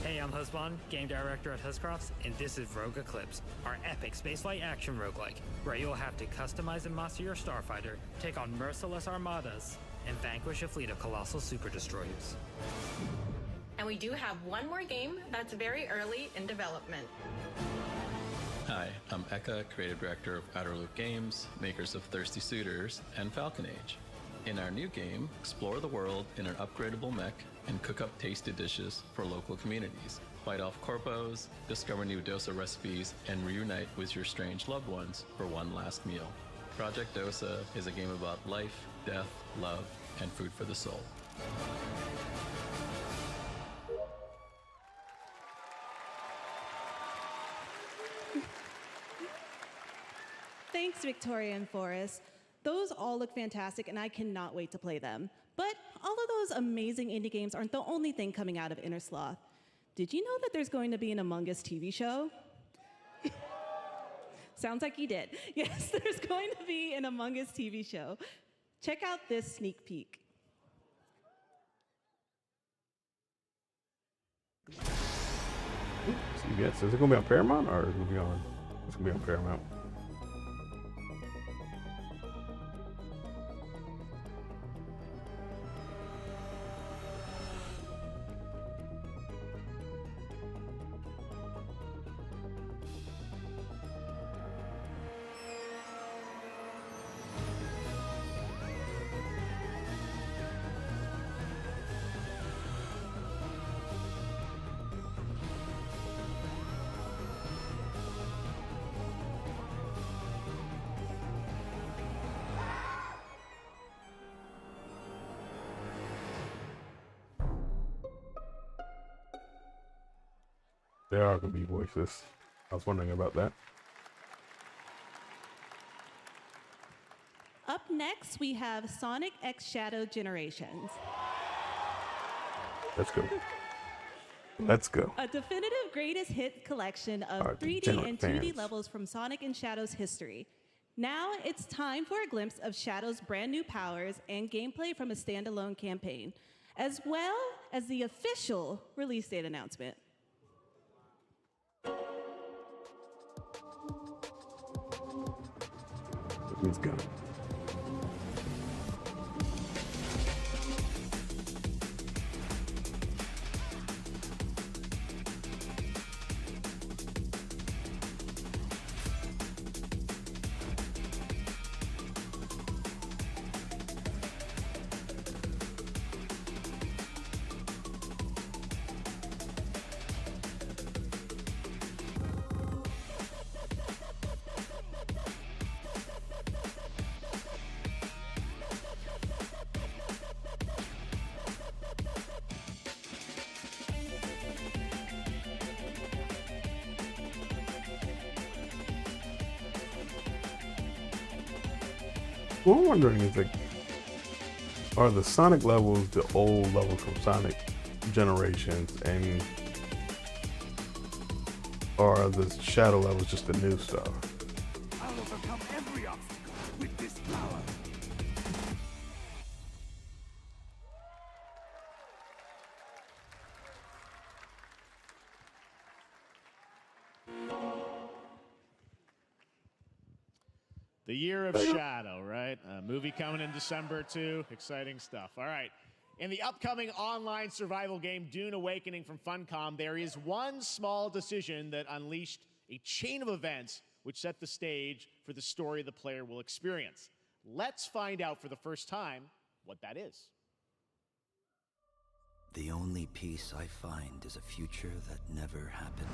Hey, I'm Husband, game director at Huscrofts, and this is Rogue Eclipse, our epic spaceflight action roguelike, where you'll have to customize and master your starfighter, take on merciless armadas, and vanquish a fleet of colossal super destroyers. And we do have one more game that's very early in development. Hi, I'm Eka, creative director of Outer Loop Games, makers of Thirsty Suitors and Falcon Age. In our new game, explore the world in an upgradable mech and cook up tasty dishes for local communities. Fight off corpos, discover new dosa recipes, and reunite with your strange loved ones for one last meal. Project Dosa is a game about life, death, love, and food for the soul. Thanks, Victoria and Forrest. Those all look fantastic, and I cannot wait to play them. But all of those amazing indie games aren't the only thing coming out of Inner Sloth. Did you know that there's going to be an Among Us TV show? Sounds like you did. Yes, there's going to be an Among Us TV show. Check out this sneak peek. CBS. Is it going to be on Paramount or is it going to be on? It's going to be on Paramount. There are going to be voices. I was wondering about that. Up next, we have Sonic X Shadow Generations. Let's go. Let's go. A definitive greatest hit collection of Our 3D degenerate and 2D fans. levels from Sonic and Shadow's history. Now it's time for a glimpse of Shadow's brand new powers and gameplay from a standalone campaign, as well as the official release date announcement. Let's go. What I'm wondering is, like, are the Sonic levels the old levels from Sonic Generations, and are the Shadow levels just the new stuff? I'll overcome every obstacle with power. The Year of Shadow, right? A movie coming in December, too. Exciting stuff. All right. In the upcoming online survival game, Dune Awakening from Funcom, there is one small decision that unleashed a chain of events which set the stage for the story the player will experience. Let's find out for the first time what that is. The only peace I find is a future that never happened.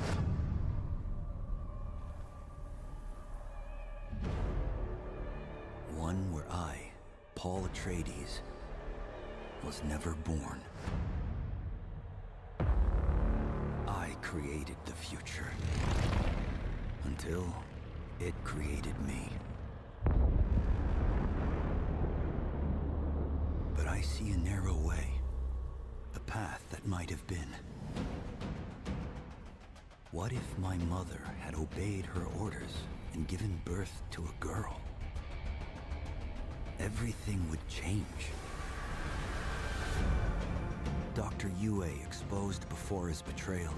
One where I, Paul Atreides, was never born. I created the future until it created me. But I see a narrow way, a path that might have been. What if my mother had obeyed her orders and given birth to a girl? Everything would change. Dr. Yue exposed before his betrayal.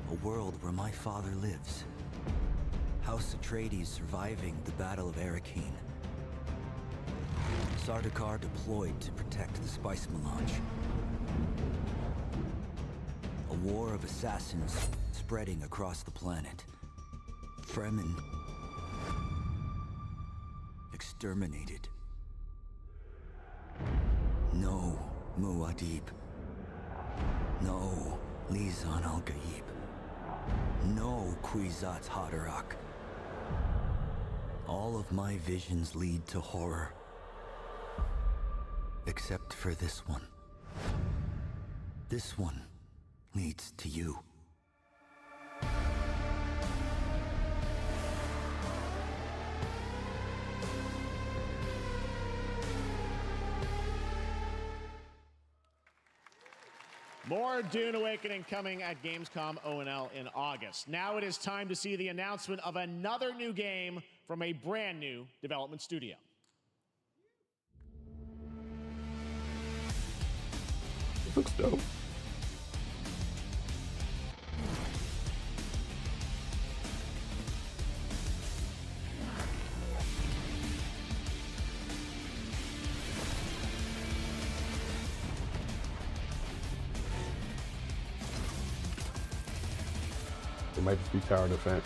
A world where my father lives. House Atreides surviving the Battle of Arrakeen. Sardaukar deployed to protect the spice melange. A war of assassins spreading across the planet. Fremen exterminated. No Muad'Dib. No Lisan al-Gaib. No Kwisatz Haderach. All of my visions lead to horror. Except for this one. This one leads to you. More Dune Awakening coming at Gamescom O&L in August. Now it is time to see the announcement of another new game from a brand new development studio. This looks dope. It might just be tower defense.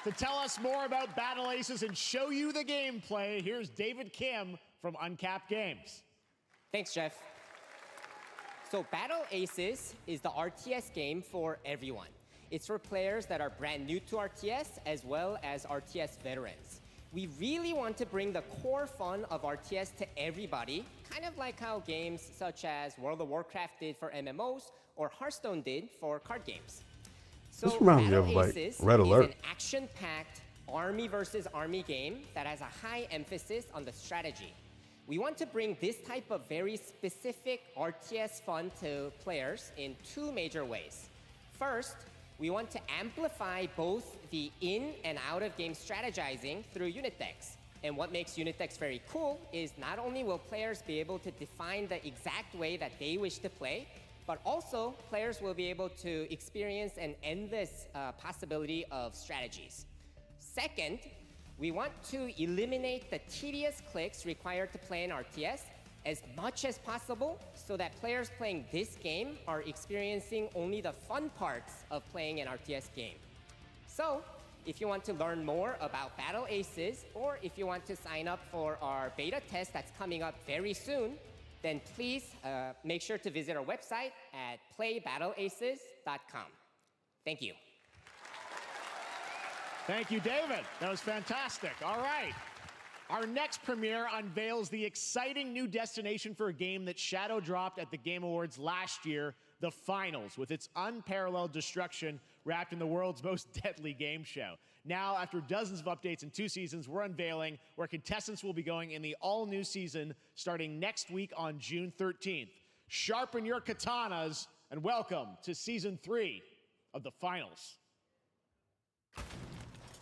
To tell us more about Battle Aces and show you the gameplay, here's David Kim from Uncapped Games. Thanks, Jeff. So Battle Aces is the RTS game for everyone. It's for players that are brand new to RTS as well as RTS veterans. We really want to bring the core fun of RTS to everybody, kind of like how games such as World of Warcraft did for MMOs or Hearthstone did for card games. So This reminds me of Battle like Aces Red is Alert. an action-packed army versus army game that has a high emphasis on the strategy. We want to bring this type of very specific RTS fun to players in two major ways. First, we want to amplify both the in and out of game strategizing through unit decks. And what makes unit decks very cool is not only will players be able to define the exact way that they wish to play, but also players will be able to experience an endless possibility of strategies. Second, we want to eliminate the tedious clicks required to play an RTS as much as possible so that players playing this game are experiencing only the fun parts of playing an RTS game. So, if you want to learn more about Battle Aces, or if you want to sign up for our beta test that's coming up very soon, then please make sure to visit our website at playbattleaces.com. Thank you. Thank you, David. That was fantastic. All right. Our next premiere unveils the exciting new destination for a game that shadow dropped at the Game Awards last year, the Finals, with its unparalleled destruction wrapped in the world's most deadly game show. Now, after dozens of updates in 2 seasons, we're unveiling where contestants will be going in the all-new season starting next week on June 13th. Sharpen your katanas and welcome to Season 3 of the Finals.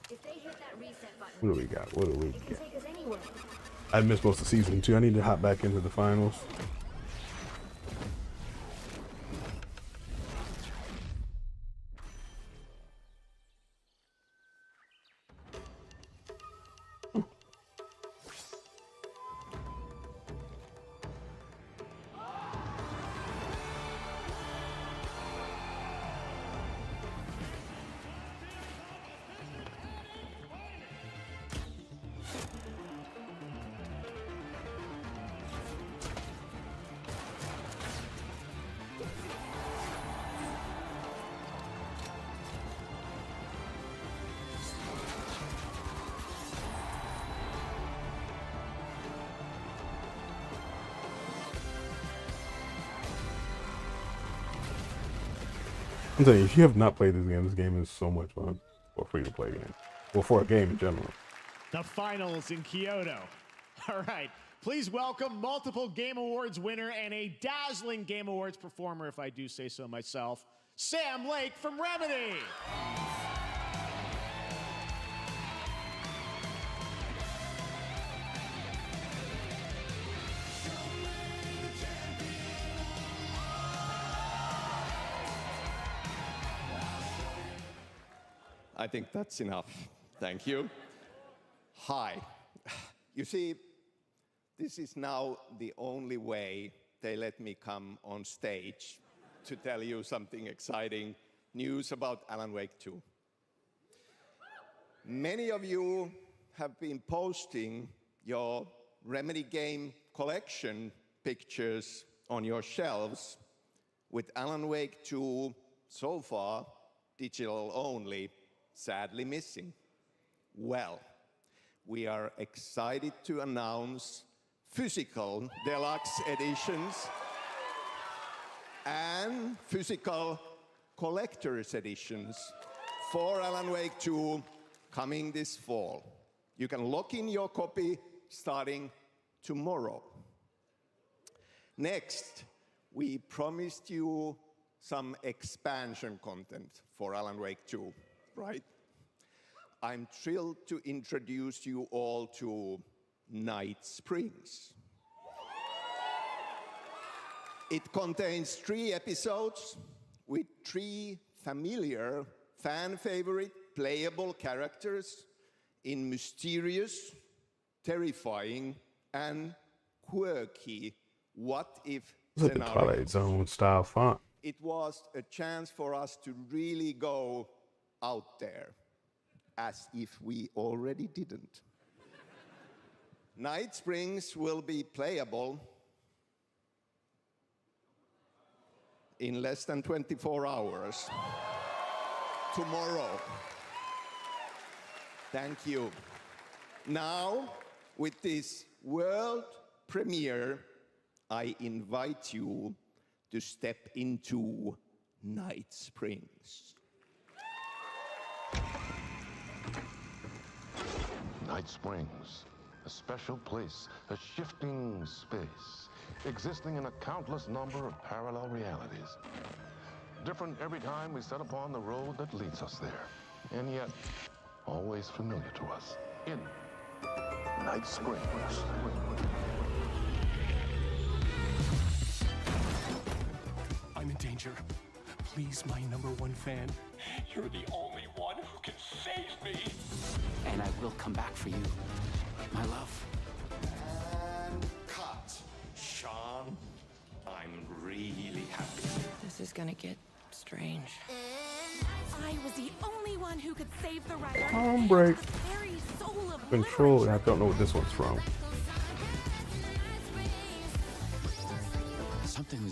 If they hit that reset button, What do we got? What do we it can get? take us anywhere. I missed most of season 2. I need to hop back into the finals. I'm telling you, if you have not played this game is so much fun for a free-to-play game. Well, for a game in general. The Finals in Kyoto. All right. Please welcome multiple Game Awards winner and a dazzling Game Awards performer, if I do say so myself, Sam Lake from Remedy. I think that's enough. Thank you. Hi. You see, this is now the only way they let me come on stage to tell you something exciting news about Alan Wake 2. Many of you have been posting your Remedy game collection pictures on your shelves with Alan Wake 2 so far digital only, sadly missing. Well, we are excited to announce physical deluxe editions and physical collector's editions for Alan Wake 2 coming this fall. You can lock in your copy starting tomorrow. Next, we promised you some expansion content for Alan Wake 2, right? I'm thrilled to introduce you all to Night Springs. It contains 3 episodes with 3 familiar, fan-favorite, playable characters in mysterious, terrifying, and quirky what-if It's like the scenarios. Twilight Zone style font. It was a chance for us to really go out there, as if we already didn't. Night Springs will be playable in less than 24 hours. Tomorrow. Thank you. Now, with this world premiere, I invite you to step into Night Springs. Night Springs, a special place, a shifting space, existing in a countless number of parallel realities. Different every time we set upon the road that leads us there, and yet always familiar to us. In Night Springs. I'm in danger. Please, my #1 fan. You're the only one who can save me. And I will come back for you, my love. And cut. Sean, I'm really happy. This is gonna get strange. I was the only one who could save the writer. Break. The very soul of Control. I don't know what this one's from.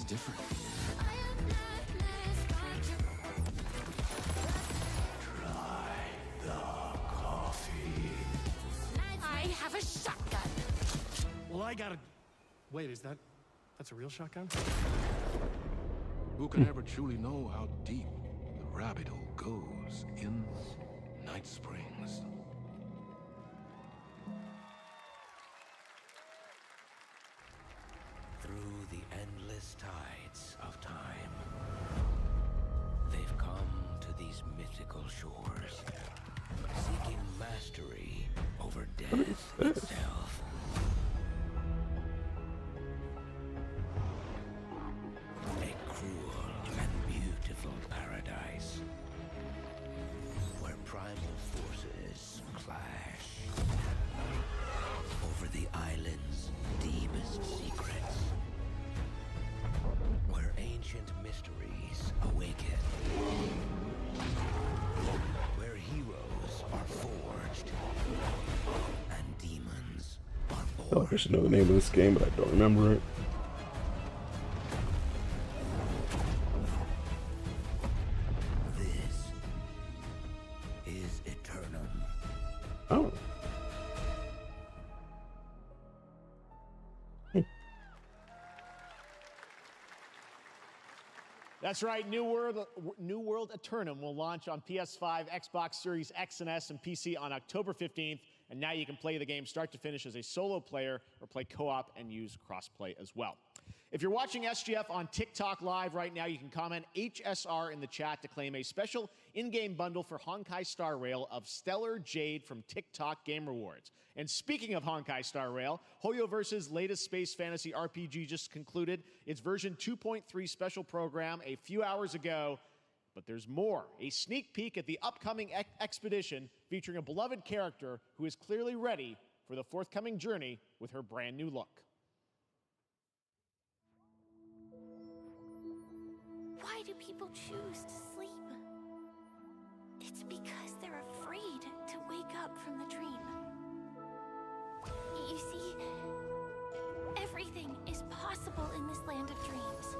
different. Try the coffee. I have a shotgun. Well, I gotta... Wait, that's a real shotgun? Who can ever truly know how deep the rabbit hole goes in Night Springs? Through the endless tides of time, they've come to these mythical shores, seeking mastery over death itself. A cruel and beautiful paradise, where primal forces clash over the island's deepest secrets, where ancient mysteries awaken, where heroes are forged and demons are I feel born. like I should know the name of this game, but I don't remember it. This is Eternum. Oh. That's right, New World Eternum will launch on PS5, Xbox Series X and S, and PC on October 15th. And now you can play the game start to finish as a solo player or play co-op and use crossplay as well. If you're watching SGF on TikTok Live right now, you can comment HSR in the chat to claim a special in-game bundle for Honkai Star Rail of Stellar Jade from TikTok Game Rewards. And speaking of Honkai Star Rail, Hoyoverse's latest space fantasy RPG just concluded its version 2.3 special program a few hours ago. But there's more. A sneak peek at the upcoming expedition featuring a beloved character who is clearly ready for the forthcoming journey with her brand new look. Why do people choose to sleep? It's because they're afraid to wake up from the dream. You see, everything is possible in this land of dreams.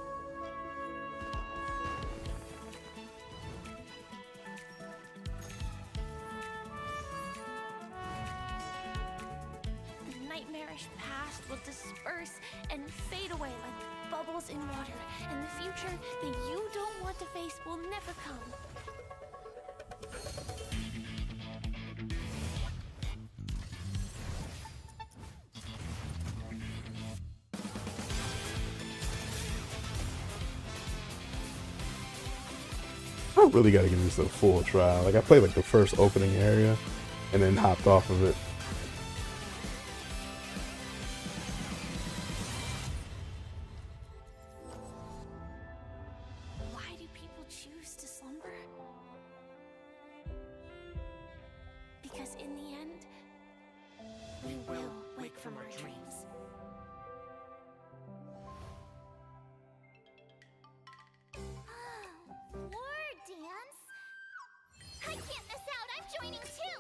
The nightmarish past will disperse and fade away like bubbles in water, and the future that you don't want to face will never come. I really gotta give this a full try. Like, I played like the first opening area and then hopped off of it. Why do people choose to slumber? Because in the end, we will wake from our dreams. War dance? I can't miss out. I'm joining too.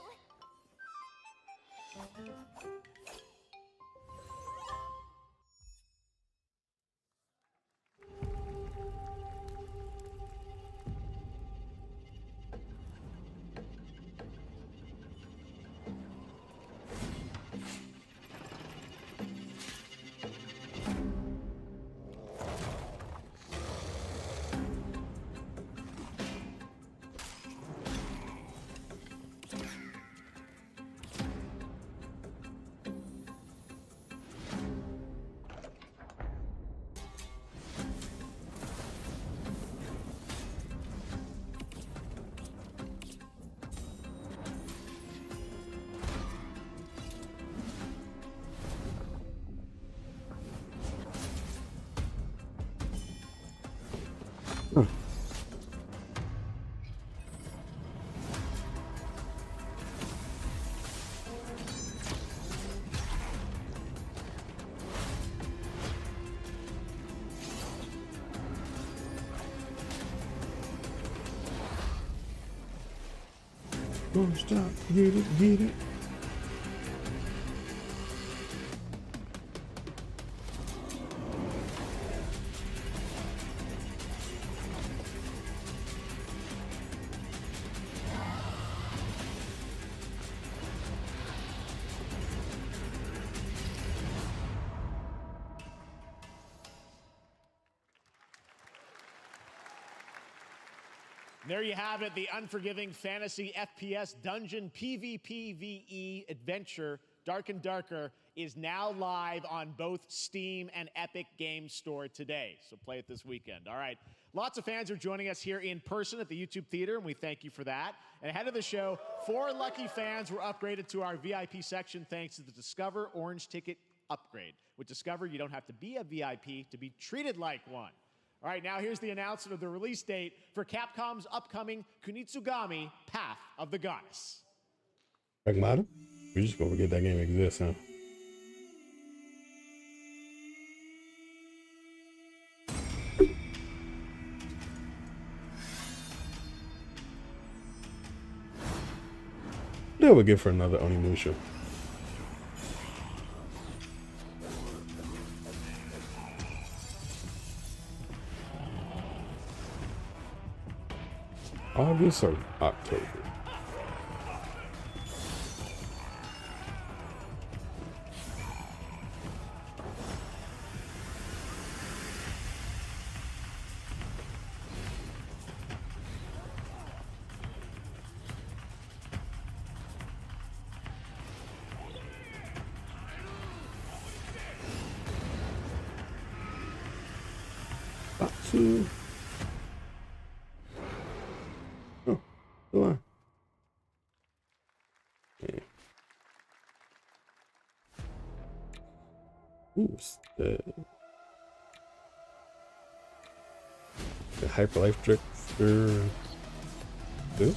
Don't stop, get it, get it. There you have it, the unforgiving fantasy FPS dungeon PvPvE adventure, Dark and Darker, is now live on both Steam and Epic Games Store today. So play it this weekend. All right. Lots of fans are joining us here in person at the YouTube Theater, and we thank you for that. And ahead of the show, 4 lucky fans were upgraded to our VIP section thanks to the Discover Orange Ticket upgrade. With Discover, you don't have to be a VIP to be treated like one. All right, now here's the announcement of the release date for Capcom's upcoming Kunitsugami Path of the Goddess. Pragmata? We're just gonna forget that game exists, huh? That would give for another Onimusha. August or October? Batsu. Oh, go on. Yeah. Oops, the Hyper Life Drifter 2?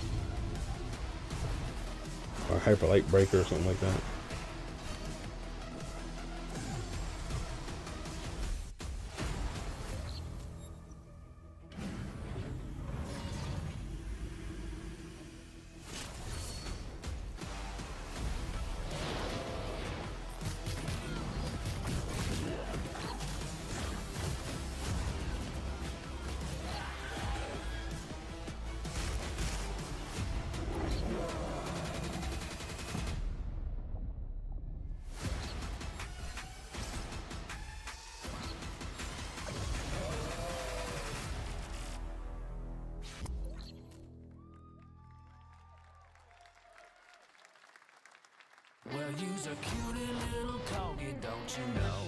Or Hyper Light Breaker or something like that. Well, you's a cutie little corgi, don't you know?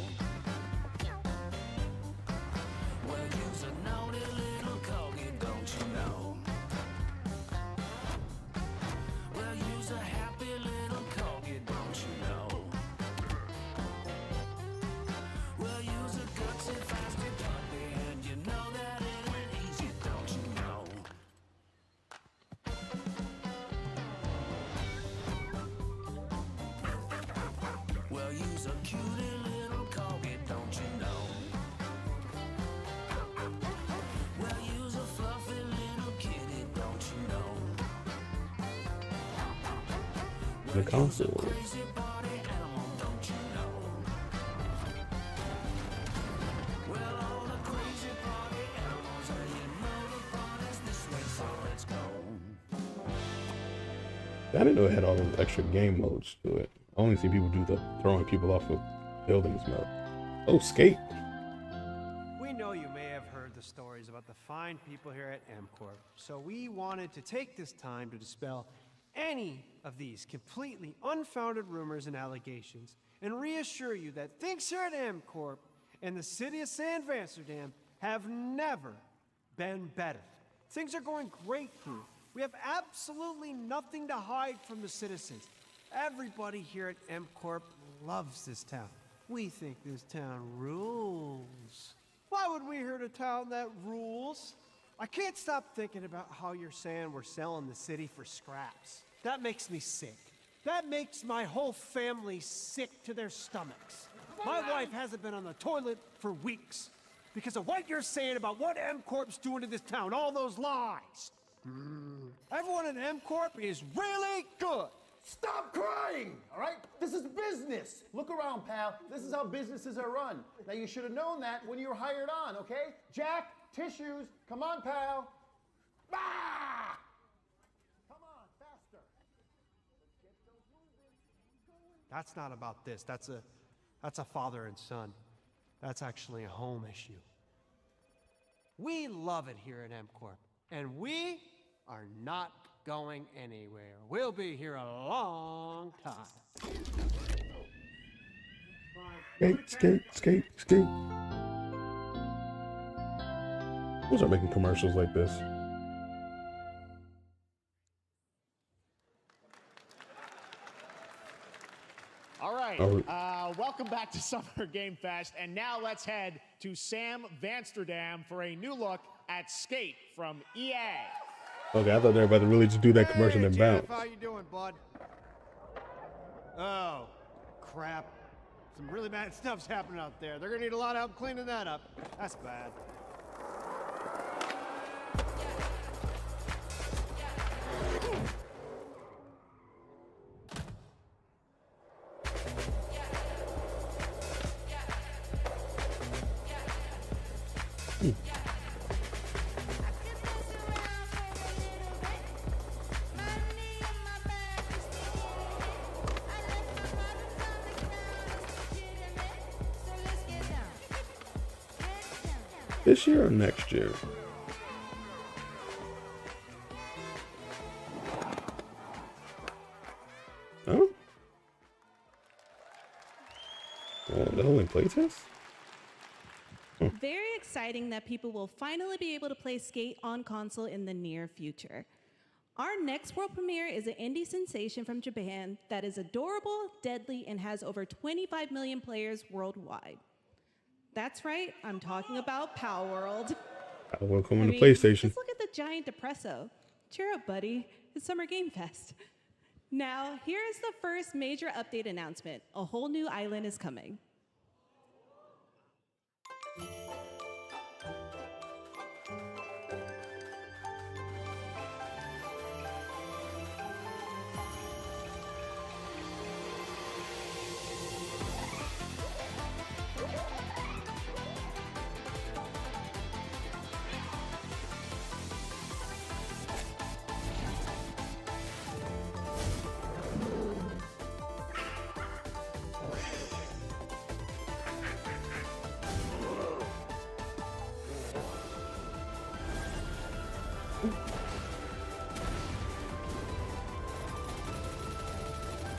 Well, you's a naughty little corgi, don't you know? Well, you's a happy little corgi, don't you know? Well, you's a gutsy, feisty puppy, and you know that it ain't easy, don't you know? Well, you's a cutie little corgi, don't you know? Well, you's a fluffy little kitty, don't you know? The console. Crazy party animal, don't you know? Well, all the crazy party animals, and you know the party's this way, so let's go. I didn't know it had all those extra game modes to it. I only see people do the throwing people off of buildings mode. Oh, skate. We know you may have heard the stories about the fine people here at MCorp, so we wanted to take this time to dispel any of these completely unfounded rumors and allegations and reassure you that things here at MCorp and the city of San Vansterdam have never been better. Things are going great here. We have absolutely nothing to hide from the citizens. Everybody here at MCorp loves this town. We think this town rules. Why would we hurt a town that rules? I can't stop thinking about how you're saying we're selling the city for scraps. That makes me sick. That makes my whole family sick to their stomachs. My wife hasn't been on the toilet for weeks because of what you're saying about what MCorp's doing to this town, all those lies. Everyone in MCorp is really good. Stop crying, all right? This is business. Look around, pal. This is how businesses are run. Now, you should have known that when you were hired on, okay? Jack, tissues. Come on, pal. Ah! Come on, faster. Let's get those moving. That's not about this. That's a father and son. That's actually a home issue. We love it here at MCorp, and we are not going anywhere. We'll be here a long time. Skate, skate, skate, skate. We'll start making commercials like this. All right, welcome back to Summer Game Fest, and now let's head to Sam Vansterdam for a new look at Skate from EA. Okay, I thought they were about to really just do that commercial and then bounce. How you doing, bud? Oh, crap. Some really bad stuff's happening out there. They're gonna need a lot of help cleaning that up. That's bad. This year or next year? Oh? Well, the whole playtest? Very exciting that people will finally be able to play Skate on console in the near future. Our next world premiere is an indie sensation from Japan that is adorable, deadly, and has over 25 million players worldwide. That's right, I'm talking about Power World. Welcome to PlayStation. Just look at the giant depresso. Cheer up, buddy. It's Summer Game Fest. Now, here is the first major update announcement. A whole new island is coming.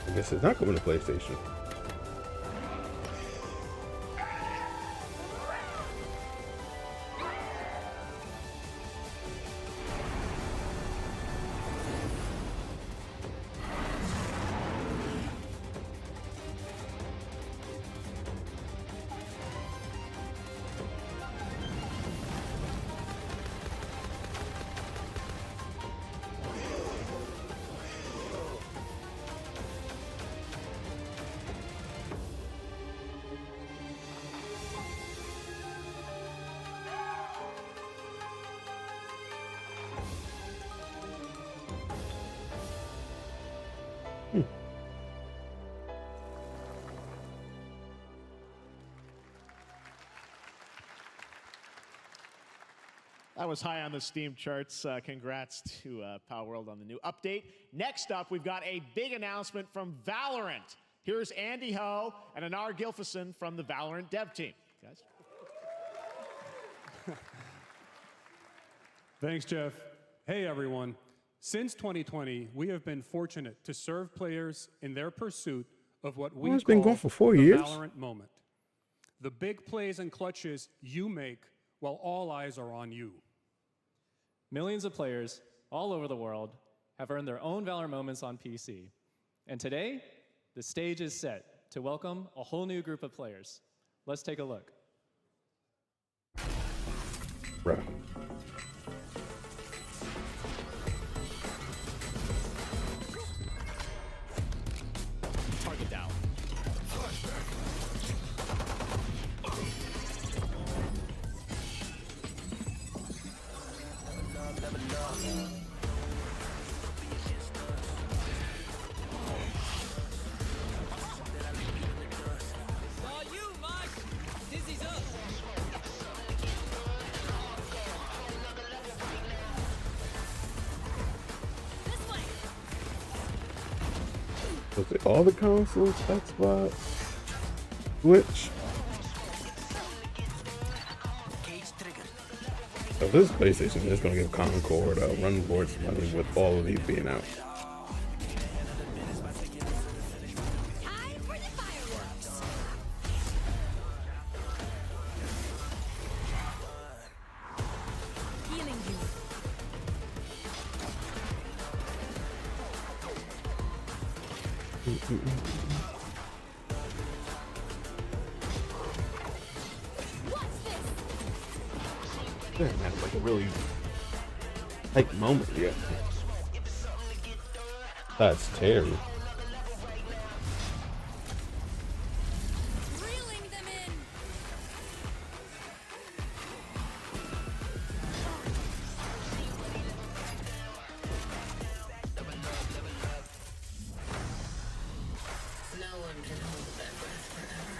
I guess it's not coming to PlayStation. That was high on the Steam charts. Congrats to Power World on the new update. Next up, we've got a big announcement from Valorant. Here's Andy Ho and Anar Gilfison from the Valorant dev team. Guys. Thanks, Jeff. Hey, everyone. Since 2020, we have been fortunate to serve players in their pursuit of what we It's call been going for 4 the years. Valorant moment. The big plays and clutches you make while all eyes are on you. Millions of players all over the world have earned their own Valor moments on PC. And today, the stage is set to welcome a whole new group of players. Let's take a look. Right. Target down. Was it all the consoles? Xbox? Switch? So this is PlayStation, it's going to give Concord a run for its money with all of these being out. Time for the fireworks. Healing you. What's this? Damn, that's like a really hype moment, yeah. That's terrible. Reeling them in. No one can hold that breath forever.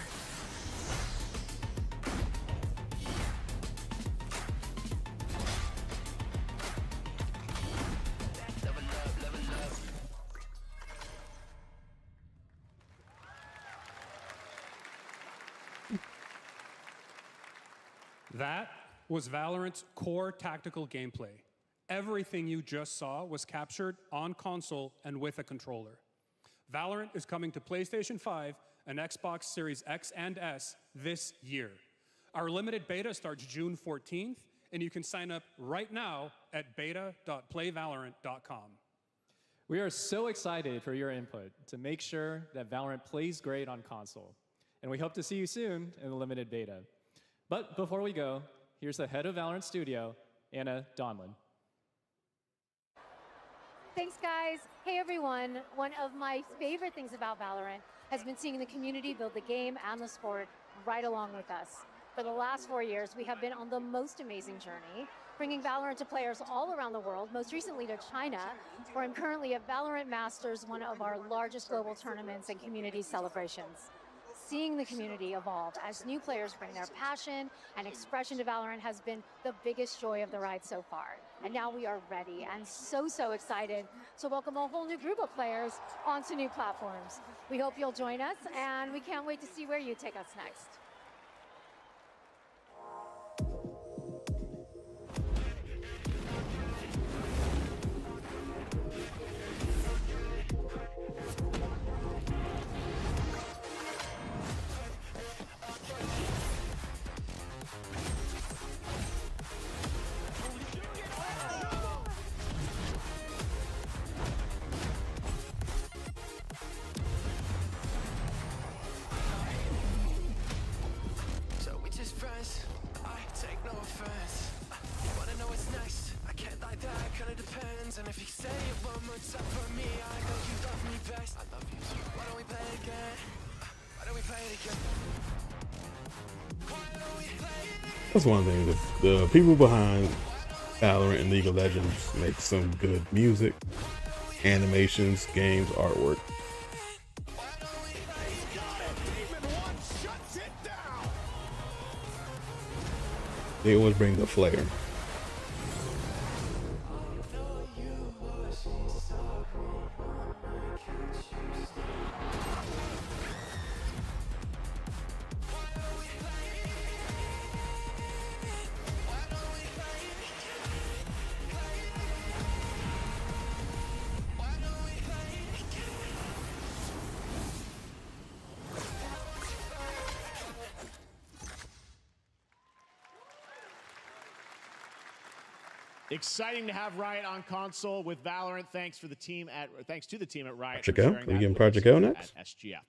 That was Valorant's core tactical gameplay. Everything you just saw was captured on console and with a controller. Valorant is coming to PlayStation 5 and Xbox Series X and S this year. Our limited beta starts June 14th, and you can sign up right now at beta.playvalorant.com. We are so excited for your input to make sure that Valorant plays great on console. And we hope to see you soon in the limited beta. But before we go, here's the head of Valorant Studio, Anna Donlin. Thanks, guys. Hey, everyone. One of my favorite things about Valorant has been seeing the community build the game and the sport right along with us. For the last 4 years, we have been on the most amazing journey, bringing Valorant to players all around the world, most recently to China, where I'm currently at Valorant Masters, one of our largest global tournaments and community celebrations. Seeing the community evolve as new players bring their passion and expression to Valorant has been the biggest joy of the ride so far. And now we are ready and so excited to welcome a whole new group of players onto new platforms. We hope you'll join us, and we can't wait to see where you take us next. So we just friends. I take no offense. You wanna know what's next? I can't lie, that kinda depends. And if you say it one more time for me, I know you love me best. I love you too. Why don't we play it again? Why don't we play it again? Why don't we play it again? That's one thing. The people behind Valorant and League of Legends make some good music, animations, games, artwork. They always bring the flair. Exciting to have Riot on console with Valorant. Thanks to the team at Riot. Project for L? sharing We that getting with Project us L next? At SGF.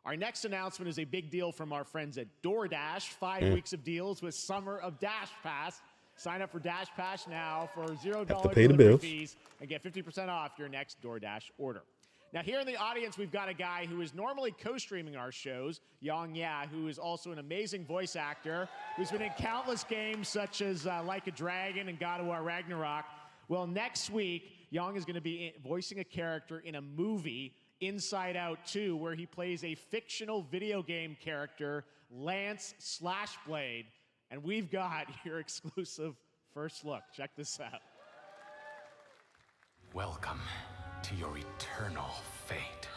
Our next announcement is a big deal from our friends at DoorDash. 5 Yeah. weeks of deals with Summer of Dash Pass. Sign up for Dash Pass now for $0 Have to pay the delivery bills. fees and get 50% off your next DoorDash order. Now, here in the audience, we've got a guy who is normally co-streaming our shows, Yang Ya, who is also an amazing voice actor, who's been in countless games such as Like a Dragon and God of War Ragnarok. Well, next week, Yang is going to be voicing a character in a movie, Inside Out 2, where he plays a fictional video game character, Lance Slashblade. And we've got your exclusive first look. Check this out. Welcome to your eternal fate.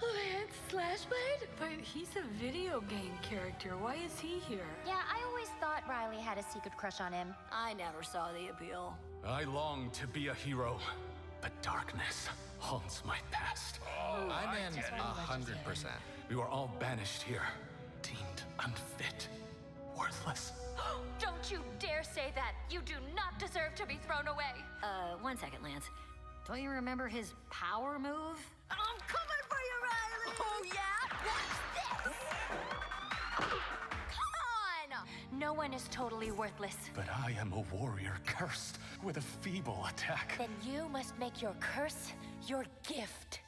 Lance Slashblade? But he's a video game character. Why is he here? Yeah, I always thought Riley had a secret crush on him. I never saw the appeal. I long to be a hero, but darkness haunts my past. I'm in 100%. We were all banished here, deemed unfit, worthless. Don't you dare say that! You do not deserve to be thrown away! 1 second, Lance. Don't you remember his power move? I'm coming for you, Riley! Oh, yeah? Watch this! Come on! No one is totally worthless. But I am a warrior cursed with a feeble attack. Then you must make your curse your gift.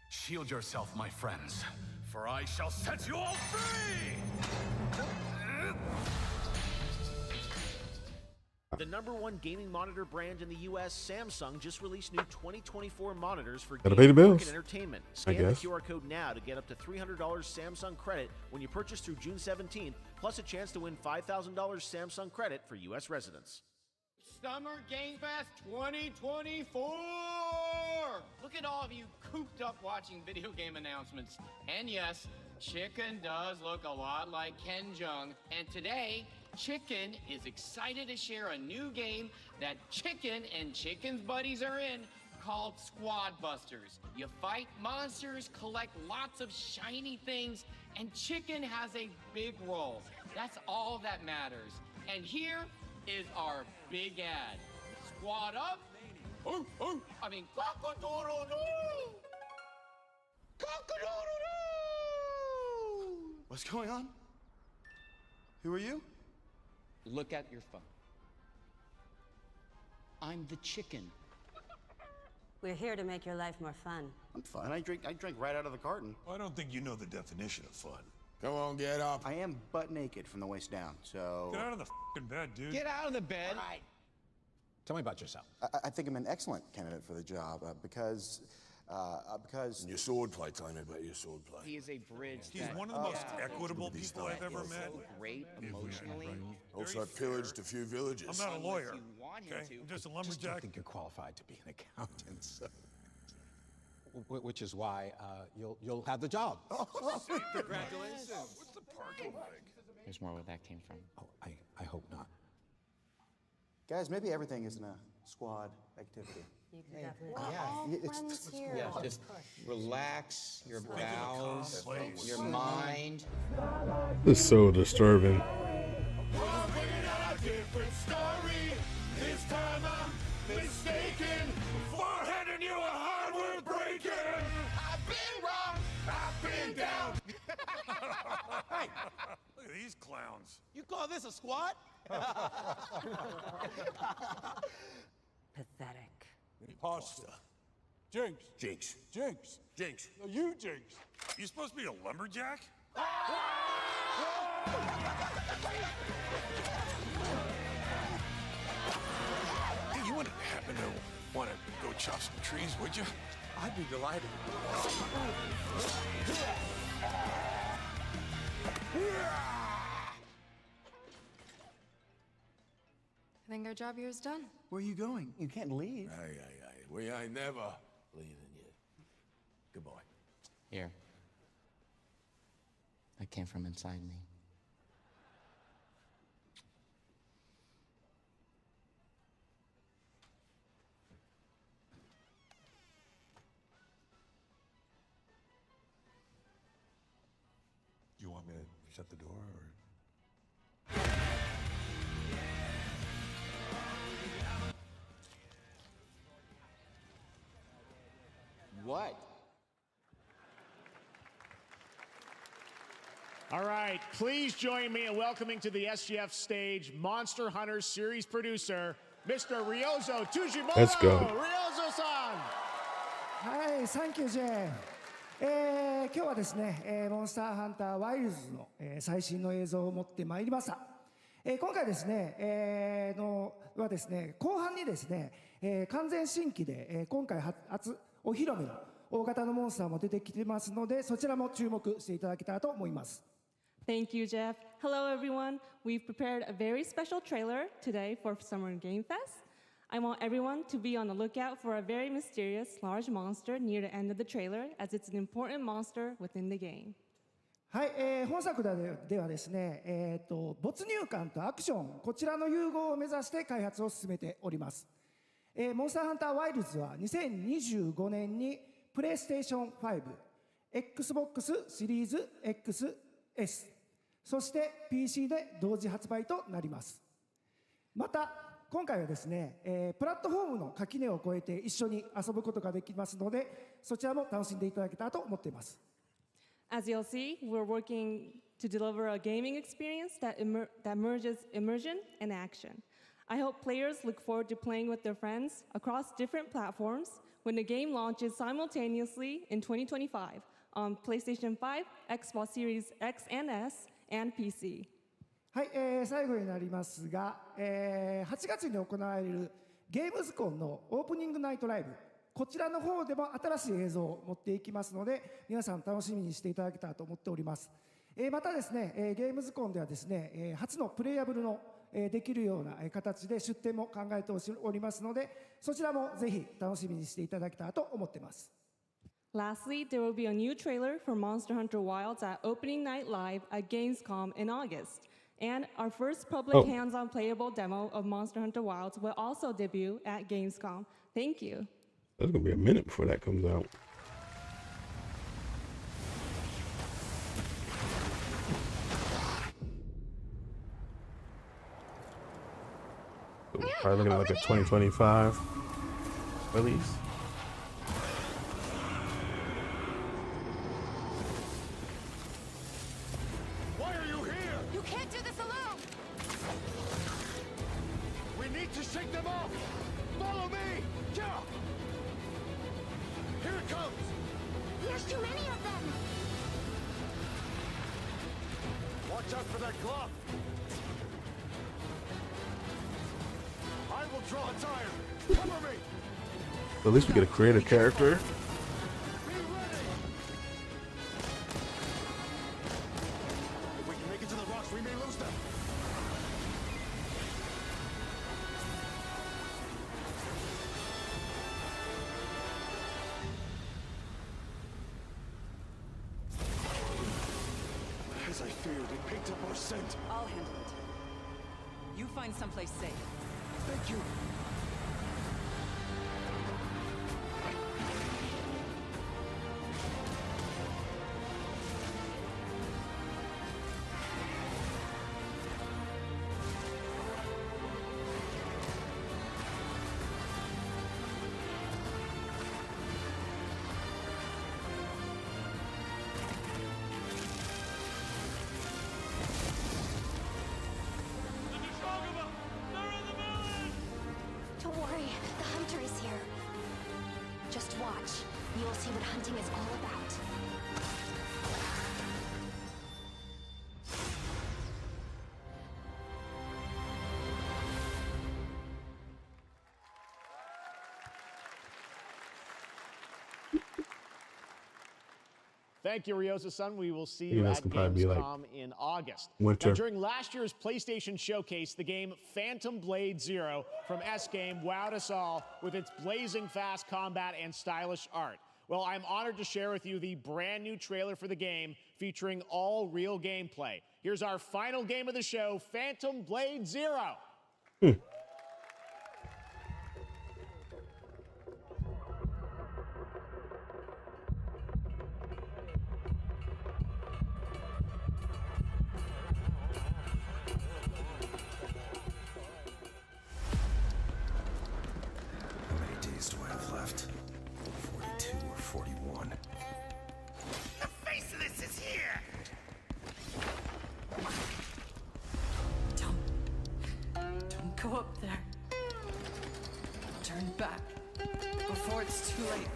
Shield yourself, my friends, for I shall set you all free! The #1 gaming monitor brand in the U.S., Samsung, just released new 2024 monitors for Gotta pay the gaming, work, bills, and entertainment. I Scan the guess. QR code now to get up to $300 Samsung credit when you purchase through June 17th, plus a chance to win $5,000 Samsung credit for U.S. residents. Summer Game Fest 2024! Look at all of you cooped up watching video game announcements. And yes, Chicken does look a lot like Ken Jeong. And today, Chicken is excited to share a new game that Chicken and Chicken's buddies are in called Squad Busters. You fight monsters, collect lots of shiny things, and Chicken has a big role. That's all that matters. And here is our big ad. Squad up. I mean, cock-a-doodle-doo! Cock-a-doodle-doo! What's going on? Who are you? Look at your phone. I'm the chicken. We're here to make your life more fun. I'm fine. I drink right out of the carton. I don't think you know the definition of fun. Come on, get up. I am butt naked from the waist down, so... Get out of the f***ing bed, dude. Get out of the bed. All right. Tell me about yourself. I think I'm an excellent candidate for the job because... Your swordplay, tell me about your swordplay. He is a bridge. He's one of the most equitable people I've ever met. So great emotionally. Also pillaged a few villages. I'm not a lawyer, Okay? I'm just a I lumberjack. don't think you're qualified to be an accountant, so. Which is why you'll have the job. Congratulations. What's the parking like? There's more where that came from. Oh, I hope not. Guys, maybe everything isn't a squad activity. You can definitely... Yeah, just relax your bowels, your mind. This is so disturbing. Different story. This time I'm mistaken for handing you a hardware breaking. I've been wrong. I've been down. Hey, look at these clowns. You call this a squad? Pathetic. Pasta. Jinx. Jinx. Jinx. Jinx. No, you Jinx. You supposed to be a lumberjack? Hey, you wouldn't happen to want to go chop some trees, would you? I'd be delighted. I think our job here is done. Where are you going? You can't leave. Aye. We ain't never leaving you. Good boy. Here. That came from inside me. You want me to shut the door, or? What? All right, please join me in welcoming to the SGF stage Monster Hunter series producer, Mr. Ryozo Tujimoto. Let's go. Ryozo-san. はい、サンキュージェーン。今日はですね、モンスターハンターワイルズの、最新の映像を持ってまいりました。今回ですね、はですね、後半にですね、完全新規で、今回初お披露目の大型のモンスターも出てきてますので、そちらも注目していただけたらと思います。Thank you, Jeff. Hello, everyone. We've prepared a very special trailer today for Summer Game Fest. I want everyone to be on the lookout for a very mysterious large monster near the end of the trailer, as it's an important monster within the game. はい、本作ではですね、没入感とアクション、こちらの融合を目指して開発を進めております。モンスターハンターワイルズは2025年にプレイステーション5、Xbox シリーズ XS、そして PC で同時発売となります。また、今回はですね、プラットフォームの垣根を越えて一緒に遊ぶことができますので、そちらも楽しんでいただけたらと思っています。As you'll see, we're working to deliver a gaming experience that merges immersion and action. I hope players look forward to playing with their friends across different platforms when the game launches simultaneously in 2025 on PlayStation 5, Xbox Series X and S, and PC. はい、最後になりますが、8月に行われるゲームズコンのオープニングナイトライブ、こちらの方でも新しい映像を持っていきますので、皆さん楽しみにしていただけたらと思っております。またですね、ゲームズコンではですね、初のプレイヤブルのできるような形で出展も考えておりますので、そちらもぜひ楽しみにしていただけたらと思っています。Lastly, there will be a new trailer for Monster Hunter Wilds at Opening Night Live at Gamescom in August. And our first public hands-on playable demo of Monster Hunter Wilds will also debut at Gamescom. Thank you. It's gonna be a minute before that comes out. So we're probably looking at like a 2025 release. Why are you here? You can't do this alone! We need to shake them off! Follow me! Yeah! Here it comes! There's too many of them! Watch out for that glove! I will draw its iron! Cover me! So at least we get to create a character. If we can make it to the rocks, we may lose them! As I feared, it picked up our scent. I'll handle it. You find someplace safe. Thank you. Don't worry, the hunter is here. Just watch. You'll see what hunting is all about. Thank you, Ryosa-san. We will see you that's at gonna probably be like Gamescom in August. winter. Now, during last year's PlayStation Showcase, the game Phantom Blade Zero from S-Game wowed us all with its blazing fast combat and stylish art. Well, I'm honored to share with you the brand new trailer for the game featuring all real gameplay. Here's our final game of the show, Phantom Blade Zero. How many days do I have left? 42 or 41? The Faceless is here! Don't go up there. Turn back before it's too late.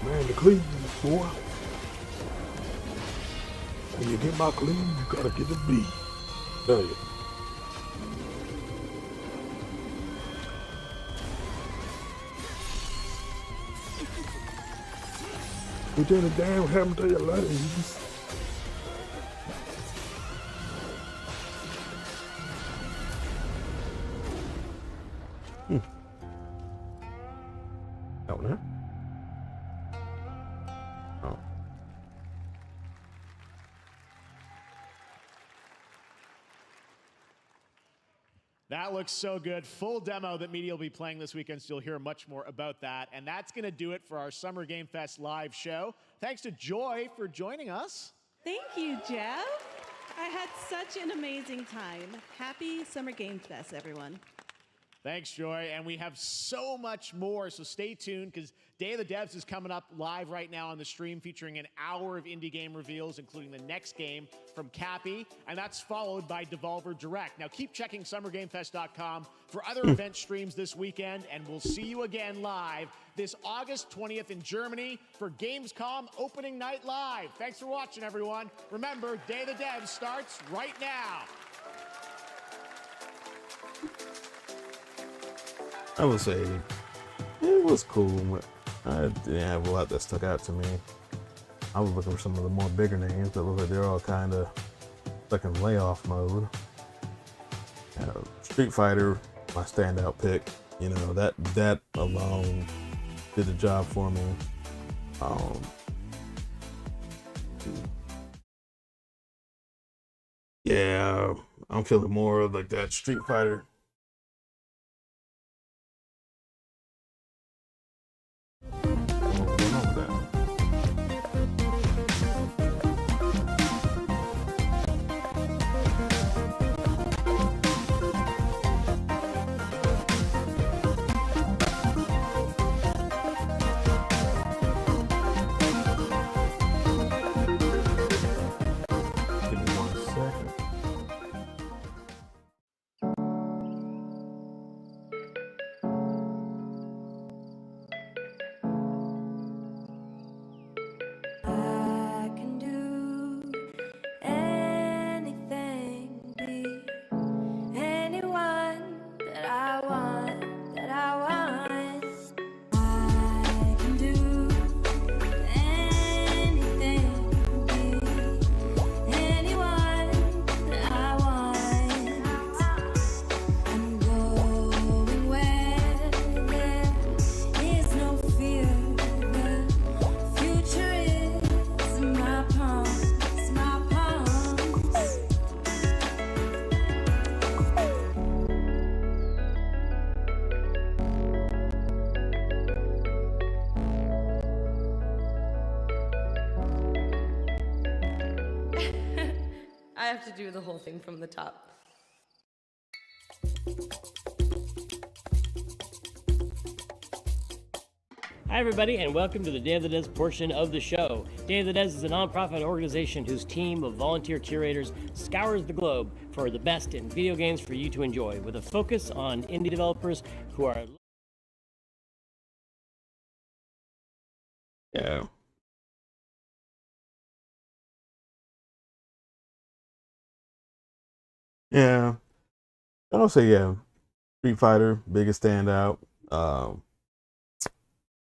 Man, the clean, boy. When you get my clean, you gotta get the B. Tell you. Lieutenant Dan, what happened to your legs? Oh, no? Oh. That looks so good. Full demo that media will be playing this weekend, so you'll hear much more about that. And that's going to do it for our Summer Game Fest live show. Thanks to Joy for joining us. Thank you, Jeff. I had such an amazing time. Happy Summer Game Fest, everyone. Thanks, Joy. And we have so much more, so stay tuned because Day of the Devs is coming up live right now on the stream, featuring an hour of indie game reveals, including the next game from Cappy, and that's followed by Devolver Direct. Now keep checking summergamefest.com for other event streams this weekend, and we'll see you again live this August 20th in Germany for Gamescom Opening Night Live. Thanks for watching, everyone. Remember, Day of the Devs starts right now. I would say it was cool, but I didn't have a lot that stuck out to me. I was looking for some of the more bigger names, but it looks like they're all kind of stuck in layoff mode. Street Fighter, my standout pick. You know, that alone did the job for me. Yeah, I'm feeling more of like that Street Fighter. I have to do the whole thing from the top. Hi everybody, and welcome to the Day of the Devs portion of the show. Day of the Devs is a nonprofit organization whose team of volunteer curators scours the globe for the best in video games for you to enjoy, with a focus on indie developers who are... Yeah. Yeah. I'll say, yeah. Street Fighter, biggest standout.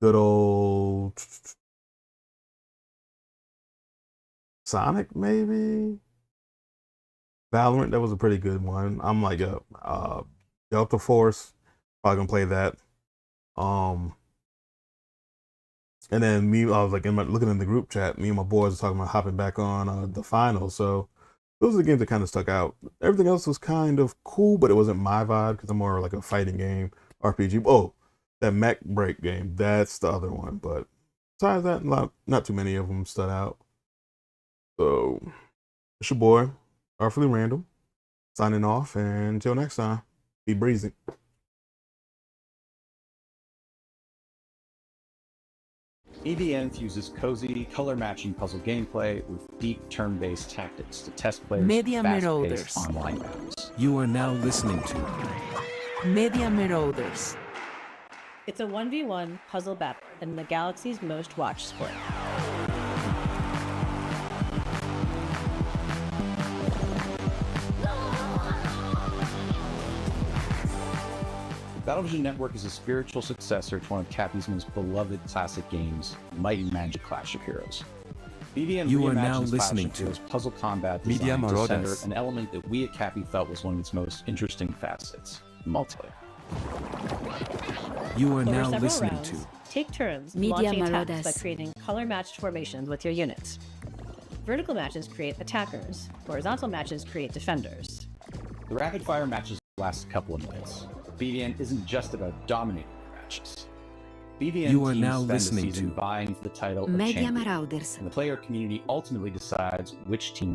Good old Sonic, maybe? Valorant, that was a pretty good one. I'm like, Delta Force, probably gonna play that. And then me, I was like, looking in the group chat, me and my boys were talking about hopping back on the finals. So those are the games that kind of stuck out. Everything else was kind of cool, but it wasn't my vibe because I'm more like a fighting game, RPG. Oh, that Mech Break game, that's the other one. But besides that, not too many of them stood out. So it's your boy, Artfullyrandom, signing off, and until next time, be breezy. EVN fuses cozy, color-matching puzzle gameplay with deep turn-based tactics to test players' Media fast-paced Marauders. online rounds. You are now listening to Media Marauders. It's a 1v1 puzzle battle in the galaxy's most watched sport. Battlevision Network is a spiritual successor to one of Cappy's most beloved classic games, Might and Magic Clash of Heroes. BVN You are now reimagines listening Clash of Heroes to puzzle combat Media designed to center Marauders. an element that we at Cappy felt was one of its most interesting facets, multiplayer. You are Over now several listening rounds, to take turns Media launching attacks Marauders. by creating color-matched formations with your units. Vertical matches create attackers. Horizontal matches create defenders. The rapid-fire matches last a couple of minutes. BVN isn't just about dominating your matches. BVN You are teams now spend the listening season to vying for the title of Media champion, Marauders. and the player community ultimately decides which team